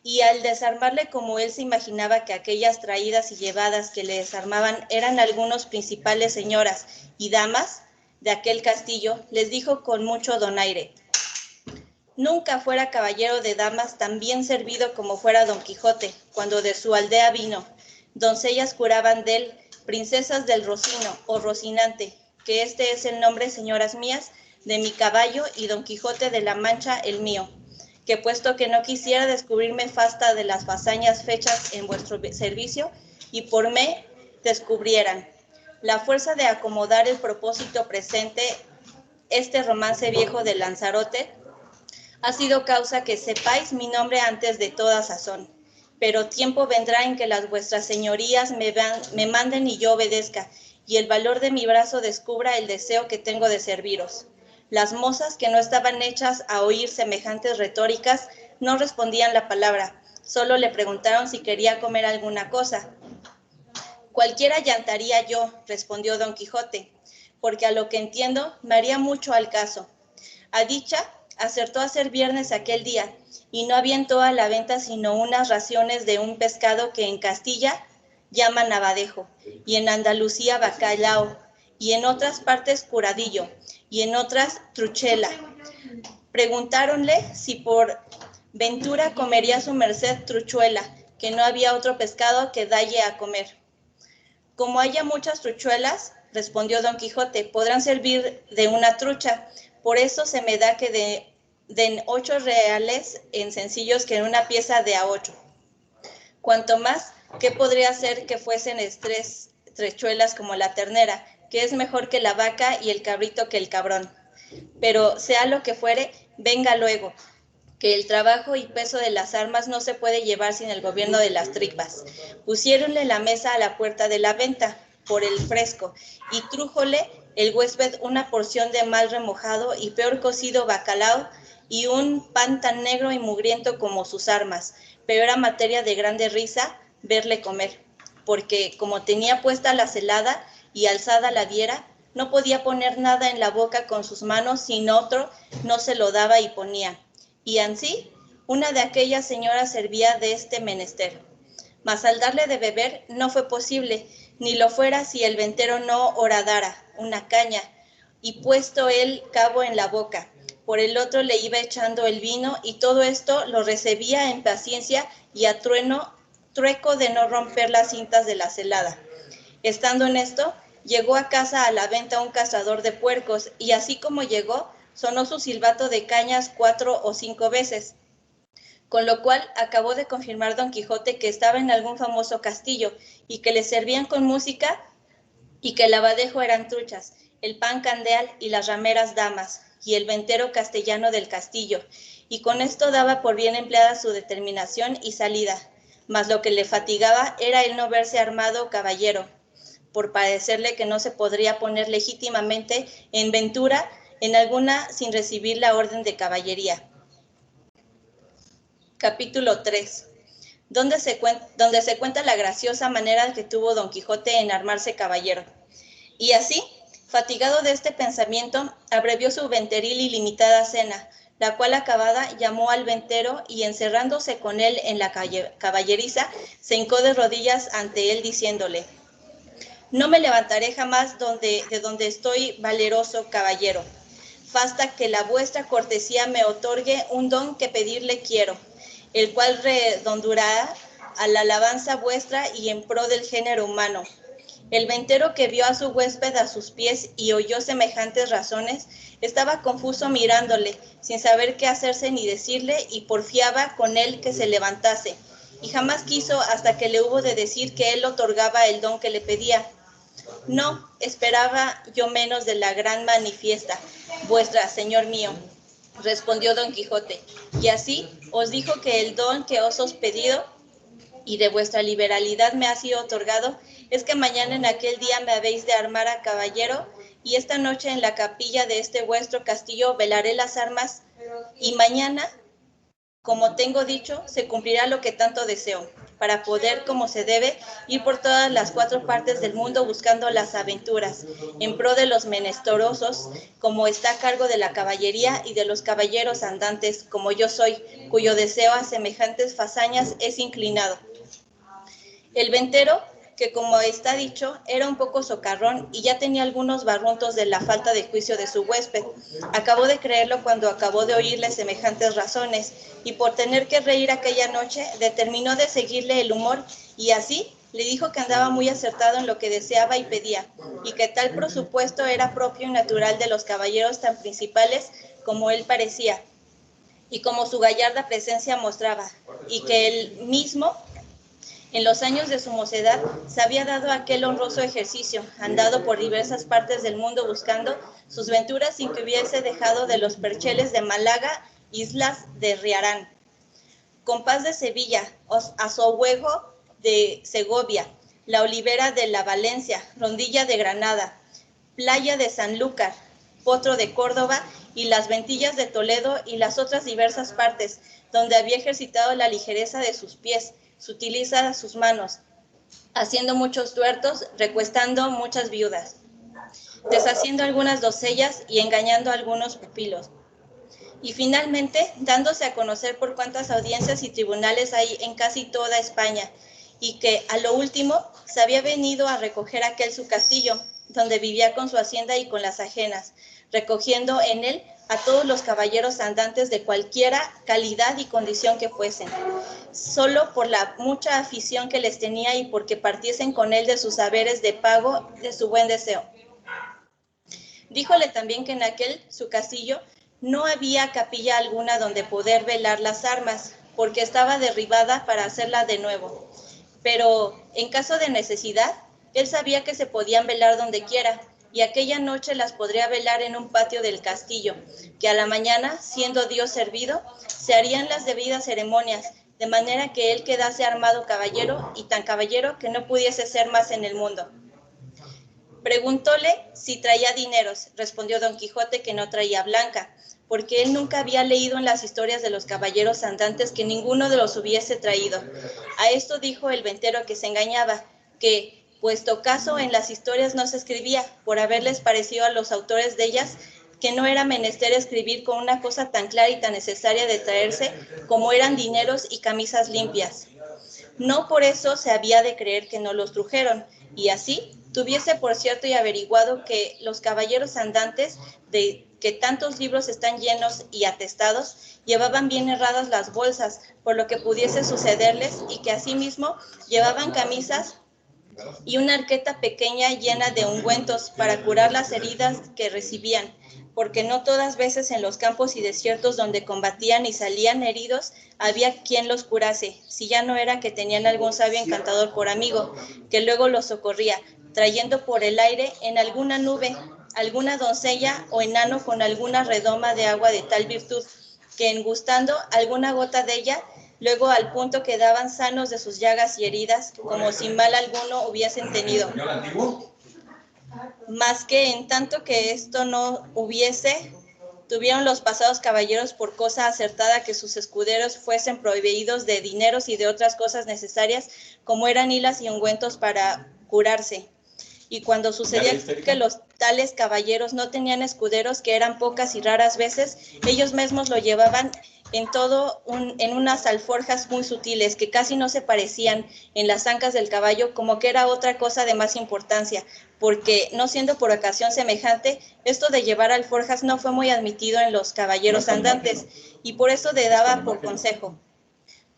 Y al desarmarle, como él se imaginaba que aquellas traídas y llevadas que le desarmaban eran algunos principales señoras y damas de aquel castillo, les dijo con mucho donaire: nunca fuera caballero de damas tan bien servido como fuera Don Quijote, cuando de su aldea vino, doncellas juraban de él, princesas del Rocino o Rocinante, que este es el nombre, señoras mías, de mi caballo y Don Quijote de la Mancha el mío, que puesto que no quisiera descubrirme fasta de las fazañas fechas en vuestro servicio, y por me descubrieran. La fuerza de acomodar el propósito presente, este romance viejo de Lanzarote, ha sido causa que sepáis mi nombre antes de toda sazón. Pero tiempo vendrá en que las vuestras señorías me manden y yo obedezca, y el valor de mi brazo descubra el deseo que tengo de serviros. Las mozas, que no estaban hechas a oír semejantes retóricas, no respondían la palabra, solo le preguntaron si quería comer alguna cosa. Cualquiera llantaría yo, respondió Don Quijote, porque a lo que entiendo me haría mucho al caso. A dicha, acertó a ser viernes aquel día, y no había en toda la venta sino unas raciones de un pescado que en Castilla llaman abadejo, y en Andalucía bacalao, y en otras partes curadillo, y en otras truchela. Preguntáronle si por ventura comería su merced truchuela, que no había otro pescado que dalle a comer. Como haya muchas truchuelas, respondió Don Quijote, podrán servir de una trucha, por eso se me da que den 8 reales en sencillos que en una pieza de a 8. Cuanto más, ¿qué podría ser que fuesen trechuelas como la ternera, que es mejor que la vaca y el cabrito que el cabrón? Pero sea lo que fuere, venga luego, que el trabajo y peso de las armas no se puede llevar sin el gobierno de las tripas. Pusiéronle la mesa a la puerta de la venta, por el fresco, y trújole el huésped una porción de mal remojado y peor cocido bacalao, y un pan tan negro y mugriento como sus armas, pero era materia de grande risa verle comer, porque como tenía puesta la celada y alzada la viera, no podía poner nada en la boca con sus manos, sin otro no se lo daba y ponía. Y ansí, una de aquellas señoras servía de este menester. Mas al darle de beber no fue posible, ni lo fuera si el ventero no horadara una caña, y puesto el cabo en la boca, por el otro le iba echando el vino, y todo esto lo recibía en paciencia y a trueco de no romper las cintas de la celada. Estando en esto, llegó a casa a la venta un cazador de puercos, y así como llegó, sonó su silbato de cañas 4 o 5 veces, con lo cual acabó de confirmar Don Quijote que estaba en algún famoso castillo, y que le servían con música, y que el abadejo eran truchas, el pan candeal y las rameras damas, y el ventero castellano del castillo, y con esto daba por bien empleada su determinación y salida, mas lo que le fatigaba era el no verse armado caballero, por parecerle que no se podría poner legítimamente en ventura en alguna sin recibir la orden de caballería. Capítulo 3. Donde se cuenta la graciosa manera que tuvo Don Quijote en armarse caballero. Y así, fatigado de este pensamiento, abrevió su venteril y limitada cena, la cual acabada llamó al ventero y encerrándose con él en la caballeriza, se hincó de rodillas ante él diciéndole: no me levantaré jamás de donde estoy, valeroso caballero, basta que la vuestra cortesía me otorgue un don que pedirle quiero, el cual redundará a la alabanza vuestra y en pro del género humano. El ventero, que vio a su huésped a sus pies y oyó semejantes razones, estaba confuso mirándole, sin saber qué hacerse ni decirle, y porfiaba con él que se levantase, y jamás quiso hasta que le hubo de decir que él otorgaba el don que le pedía. No, esperaba yo menos de la gran manifiesta, vuestra, señor mío, respondió Don Quijote, y así os dijo que el don que os pedido y de vuestra liberalidad me ha sido otorgado, es que mañana en aquel día me habéis de armar a caballero, y esta noche en la capilla de este vuestro castillo velaré las armas, y mañana, como tengo dicho, se cumplirá lo que tanto deseo, para poder, como se debe, ir por todas las 4 partes del mundo buscando las aventuras, en pro de los menesterosos, como está a cargo de la caballería y de los caballeros andantes, como yo soy, cuyo deseo a semejantes fazañas es inclinado. El ventero, que como está dicho, era un poco socarrón y ya tenía algunos barruntos de la falta de juicio de su huésped, acabó de creerlo cuando acabó de oírle semejantes razones, y por tener que reír aquella noche, determinó de seguirle el humor, y así, Le dijo que andaba muy acertado en lo que deseaba y pedía, y que tal presupuesto era propio y natural de los caballeros tan principales como él parecía, y como su gallarda presencia mostraba, y que él mismo, en los años de su mocedad, se había dado aquel honroso ejercicio, andado por diversas partes del mundo buscando sus venturas sin que hubiese dejado de los percheles de Málaga, islas de Riarán, Compás de Sevilla, Azohuego de Segovia, La Olivera de la Valencia, Rondilla de Granada, Playa de Sanlúcar, Potro de Córdoba y las Ventillas de Toledo y las otras diversas partes, donde había ejercitado la ligereza de sus pies, sutilizar sus manos, haciendo muchos tuertos, recuestando muchas viudas, deshaciendo algunas doncellas y engañando a algunos pupilos. Y finalmente, dándose a conocer por cuántas audiencias y tribunales hay en casi toda España, y que a lo último se había venido a recoger aquel su castillo, donde vivía con su hacienda y con las ajenas, recogiendo en él a todos los caballeros andantes de cualquiera calidad y condición que fuesen, solo por la mucha afición que les tenía y porque partiesen con él de sus haberes de pago de su buen deseo. Díjole también que en aquel su castillo no había capilla alguna donde poder velar las armas, porque estaba derribada para hacerla de nuevo. Pero en caso de necesidad, él sabía que se podían velar donde quiera, y aquella noche las podría velar en un patio del castillo, que a la mañana, siendo Dios servido, se harían las debidas ceremonias, de manera que él quedase armado caballero, y tan caballero que no pudiese ser más en el mundo. Preguntóle si traía dineros. Respondió Don Quijote que no traía blanca, porque él nunca había leído en las historias de los caballeros andantes que ninguno de los hubiese traído. A esto dijo el ventero que se engañaba, que, puesto caso en las historias no se escribía, por haberles parecido a los autores de ellas que no era menester escribir con una cosa tan clara y tan necesaria de traerse como eran dineros y camisas limpias. No por eso se había de creer que no los trujeron, y así tuviese por cierto y averiguado que los caballeros andantes, de que tantos libros están llenos y atestados, llevaban bien herradas las bolsas, por lo que pudiese sucederles, y que asimismo llevaban camisas y una arqueta pequeña llena de ungüentos para curar las heridas que recibían, porque no todas veces en los campos y desiertos donde combatían y salían heridos había quien los curase, si ya no era que tenían algún sabio encantador por amigo, que luego los socorría, trayendo por el aire en alguna nube alguna doncella o enano con alguna redoma de agua de tal virtud, que en gustando alguna gota de ella, luego al punto quedaban sanos de sus llagas y heridas, como si mal alguno hubiesen tenido. Más que en tanto que esto no hubiese, tuvieron los pasados caballeros por cosa acertada que sus escuderos fuesen proveídos de dineros y de otras cosas necesarias, como eran hilas y ungüentos para curarse. Y cuando sucedía que los tales caballeros no tenían escuderos, que eran pocas y raras veces, ellos mismos lo llevaban en unas alforjas muy sutiles, que casi no se parecían en las ancas del caballo, como que era otra cosa de más importancia, porque no siendo por ocasión semejante, esto de llevar alforjas no fue muy admitido en los caballeros andantes, y por eso le daba por consejo,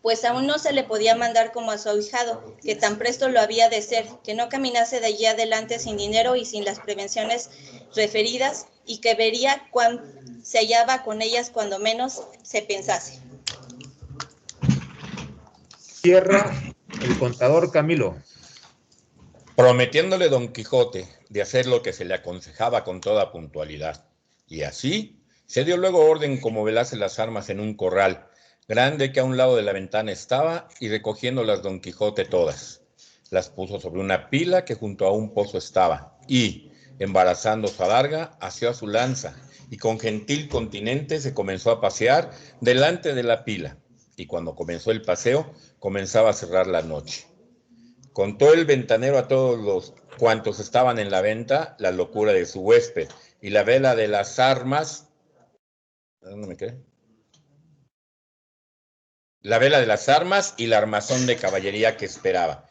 pues aún no se le podía mandar como a su ahijado, que tan presto lo había de ser, que no caminase de allí adelante sin dinero y sin las prevenciones referidas, y que vería cuán se hallaba con ellas cuando menos se pensase. Cierra el contador Camilo. Prometiéndole Don Quijote de hacer lo que se le aconsejaba con toda puntualidad. Y así se dio luego orden como velase las armas en un corral, grande que a un lado de la ventana estaba, y recogiéndolas Don Quijote todas, las puso sobre una pila que junto a un pozo estaba, y, embarazando su adarga, asió a su lanza, y con gentil continente se comenzó a pasear delante de la pila, y cuando comenzó el paseo, comenzaba a cerrar la noche. Contó el ventanero a todos los cuantos estaban en la venta la locura de su huésped, y la vela de las armas... ¿Dónde me quedé? La vela de las armas y la armazón de caballería que esperaba.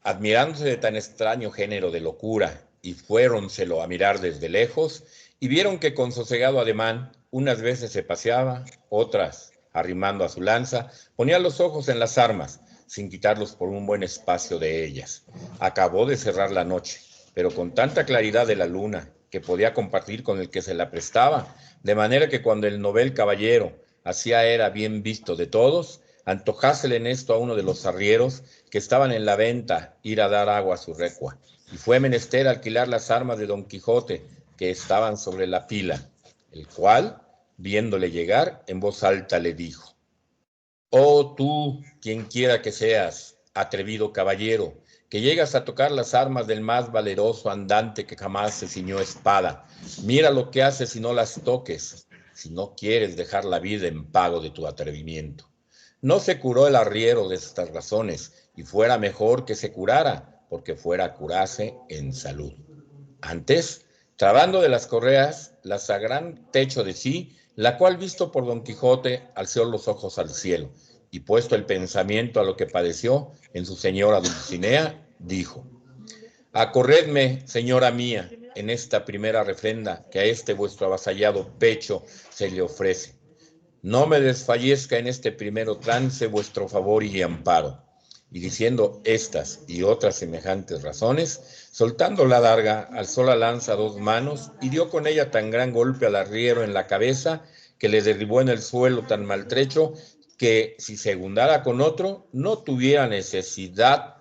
Admirándose de tan extraño género de locura, y fuéronselo a mirar desde lejos, y vieron que con sosegado ademán, unas veces se paseaba, otras, arrimando a su lanza, ponía los ojos en las armas, sin quitarlos por un buen espacio de ellas. Acabó de cerrar la noche, pero con tanta claridad de la luna que podía compartir con el que se la prestaba, de manera que cuando el novel caballero hacía era bien visto de todos, antojásele en esto a uno de los arrieros que estaban en la venta ir a dar agua a su recua, y fue menester alquilar las armas de Don Quijote que estaban sobre la pila, el cual, viéndole llegar, en voz alta le dijo: «Oh tú, quien quiera que seas, atrevido caballero, que llegas a tocar las armas del más valeroso andante que jamás se ciñó espada, mira lo que haces si no las toques, si no quieres dejar la vida en pago de tu atrevimiento». No se curó el arriero de estas razones, y fuera mejor que se curara, porque fuera a curarse en salud. Antes, trabando de las correas, las a gran techo de sí, la cual visto por Don Quijote, alzó los ojos al cielo, y puesto el pensamiento a lo que padeció en su señora Dulcinea, dijo: «Acorredme, señora mía, en esta primera refrenda que a este vuestro avasallado pecho se le ofrece. No me desfallezca en este primero trance vuestro favor y amparo». Y diciendo estas y otras semejantes razones, soltando la adarga, alzó la lanza a dos manos y dio con ella tan gran golpe al arriero en la cabeza que le derribó en el suelo tan maltrecho que, si segundara con otro, no tuviera necesidad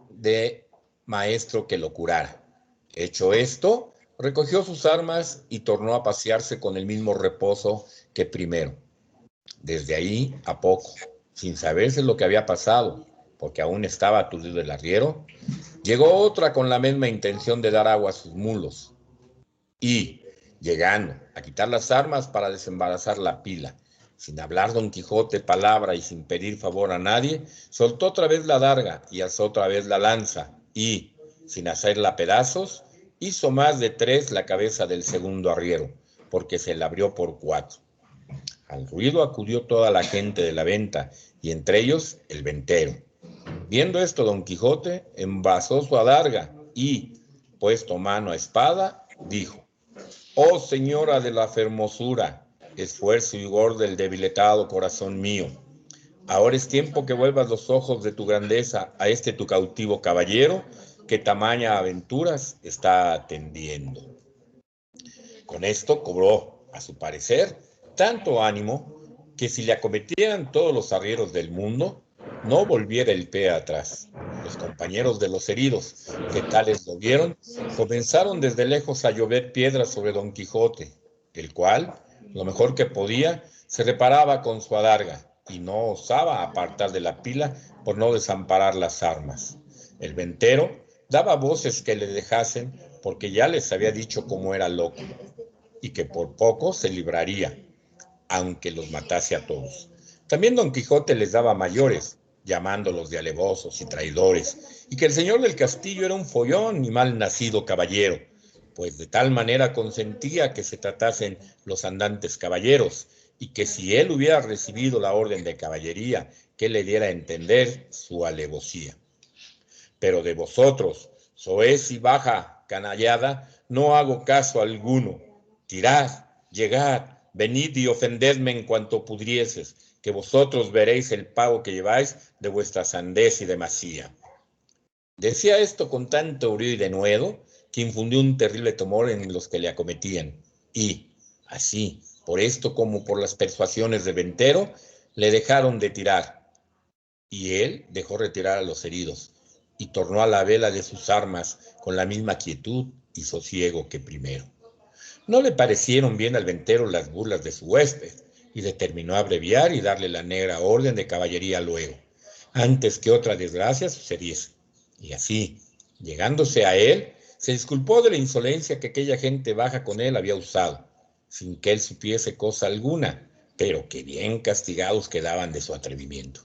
de maestro que lo curara. Hecho esto, recogió sus armas y tornó a pasearse con el mismo reposo que primero. Desde ahí a poco, sin saberse lo que había pasado, porque aún estaba aturdido el arriero, llegó otra con la misma intención de dar agua a sus mulos, y, llegando a quitar las armas para desembarazar la pila, sin hablar Don Quijote palabra y sin pedir favor a nadie, soltó otra vez la adarga y alzó otra vez la lanza, y, sin hacerla pedazos, hizo más de 3 la cabeza del segundo arriero, porque se la abrió por 4. Al ruido acudió toda la gente de la venta, y entre ellos el ventero. Viendo esto, Don Quijote envasó su adarga y, puesto mano a espada, dijo: «Oh señora de la fermosura, esfuerzo y vigor del debilitado corazón mío, ahora es tiempo que vuelvas los ojos de tu grandeza a este tu cautivo caballero, que tamaña aventuras está atendiendo». Con esto cobró, a su parecer, tanto ánimo que si le acometieran todos los arrieros del mundo, no volviera el pie atrás. Los compañeros de los heridos, que tales lo vieron, comenzaron desde lejos a llover piedras sobre Don Quijote, el cual, lo mejor que podía, se reparaba con su adarga y no osaba apartar de la pila por no desamparar las armas. El ventero daba voces que le dejasen, porque ya les había dicho cómo era loco, y que por poco se libraría, aunque los matase a todos. También Don Quijote les daba mayores, llamándolos de alevosos y traidores, y que el señor del castillo era un follón y mal nacido caballero, pues de tal manera consentía que se tratasen los andantes caballeros, y que si él hubiera recibido la orden de caballería, que le diera a entender su alevosía. Pero de vosotros, soez y baja canallada, no hago caso alguno. Tirad, llegad, venid y ofendedme en cuanto pudrieses, que vosotros veréis el pago que lleváis de vuestra sandez y demasía. Decía esto con tanto brío y denuedo que infundió un terrible temor en los que le acometían, y, así, por esto como por las persuasiones de ventero, le dejaron de tirar, y él dejó retirar a los heridos, y tornó a la vela de sus armas con la misma quietud y sosiego que primero. No le parecieron bien al ventero las burlas de su huésped, y determinó abreviar y darle la negra orden de caballería luego, antes que otra desgracia sucediese. Y así, llegándose a él, se disculpó de la insolencia que aquella gente baja con él había usado, sin que él supiese cosa alguna, pero que bien castigados quedaban de su atrevimiento.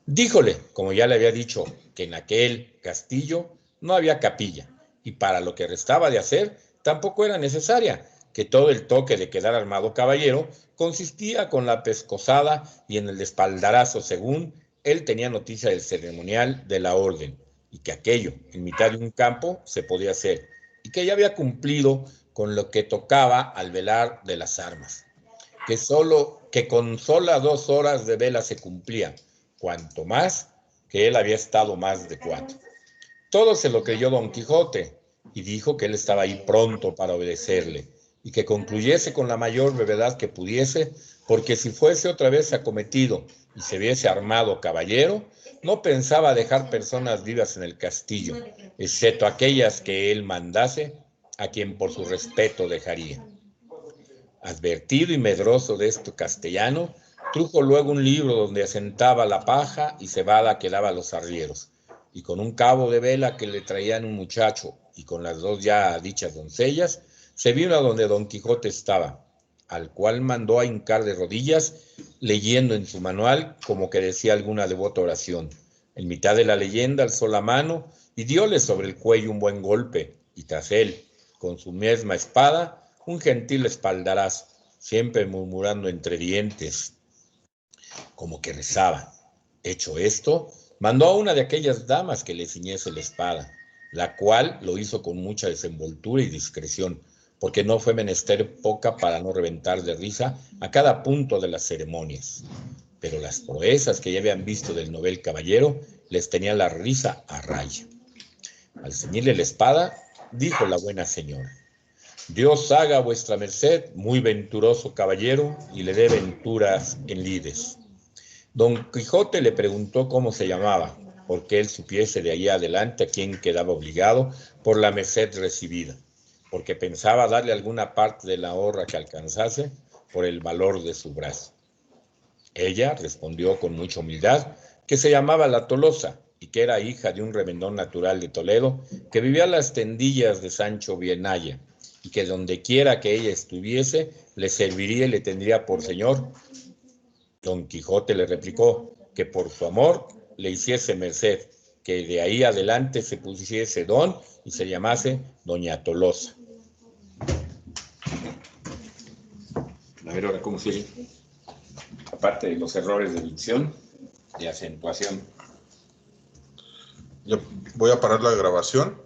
Díjole, como ya le había dicho, que en aquel castillo no había capilla, y para lo que restaba de hacer tampoco era necesaria, que todo el toque de quedar armado caballero consistía con la pescozada y en el espaldarazo, según él tenía noticia del ceremonial de la orden, y que aquello, en mitad de un campo, se podía hacer, y que ya había cumplido con lo que tocaba al velar de las armas, que con sola 2 horas de vela se cumplía, cuanto más que él había estado más de 4. Todo se lo creyó Don Quijote y dijo que él estaba ahí pronto para obedecerle y que concluyese con la mayor brevedad que pudiese, porque si fuese otra vez acometido y se viese armado caballero, no pensaba dejar personas vivas en el castillo, excepto aquellas que él mandase, a quien por su respeto dejaría. Advertido y medroso de esto castellano, trujo luego un libro donde asentaba la paja y cebada que daba a los arrieros, y con un cabo de vela que le traían un muchacho, y con las 2 ya dichas doncellas, se vino a donde Don Quijote estaba, al cual mandó a hincar de rodillas, leyendo en su manual como que decía alguna devota oración. En mitad de la leyenda alzó la mano y dióle sobre el cuello un buen golpe, y tras él, con su misma espada, un gentil espaldarazo, siempre murmurando entre dientes, como que rezaba. Hecho esto, mandó a una de aquellas damas que le ciñese la espada, la cual lo hizo con mucha desenvoltura y discreción, porque no fue menester poca para no reventar de risa a cada punto de las ceremonias. Pero las proezas que ya habían visto del novel caballero les tenía la risa a raya. Al ceñirle la espada, dijo la buena señora: Dios haga a vuestra merced muy venturoso caballero y le dé venturas en lides. Don Quijote le preguntó cómo se llamaba, porque él supiese de ahí adelante a quién quedaba obligado por la merced recibida, porque pensaba darle alguna parte de la honra que alcanzase por el valor de su brazo. Ella respondió con mucha humildad que se llamaba La Tolosa y que era hija de un remendón natural de Toledo que vivía a las tendillas de Sancho Bienaya, y que donde quiera que ella estuviese, le serviría y le tendría por señor. Don Quijote le replicó que por su amor le hiciese merced, que de ahí adelante se pusiese don y se llamase Doña Tolosa. A ver ahora cómo sigue. Aparte de los errores de dicción y acentuación. Ya voy a parar la grabación.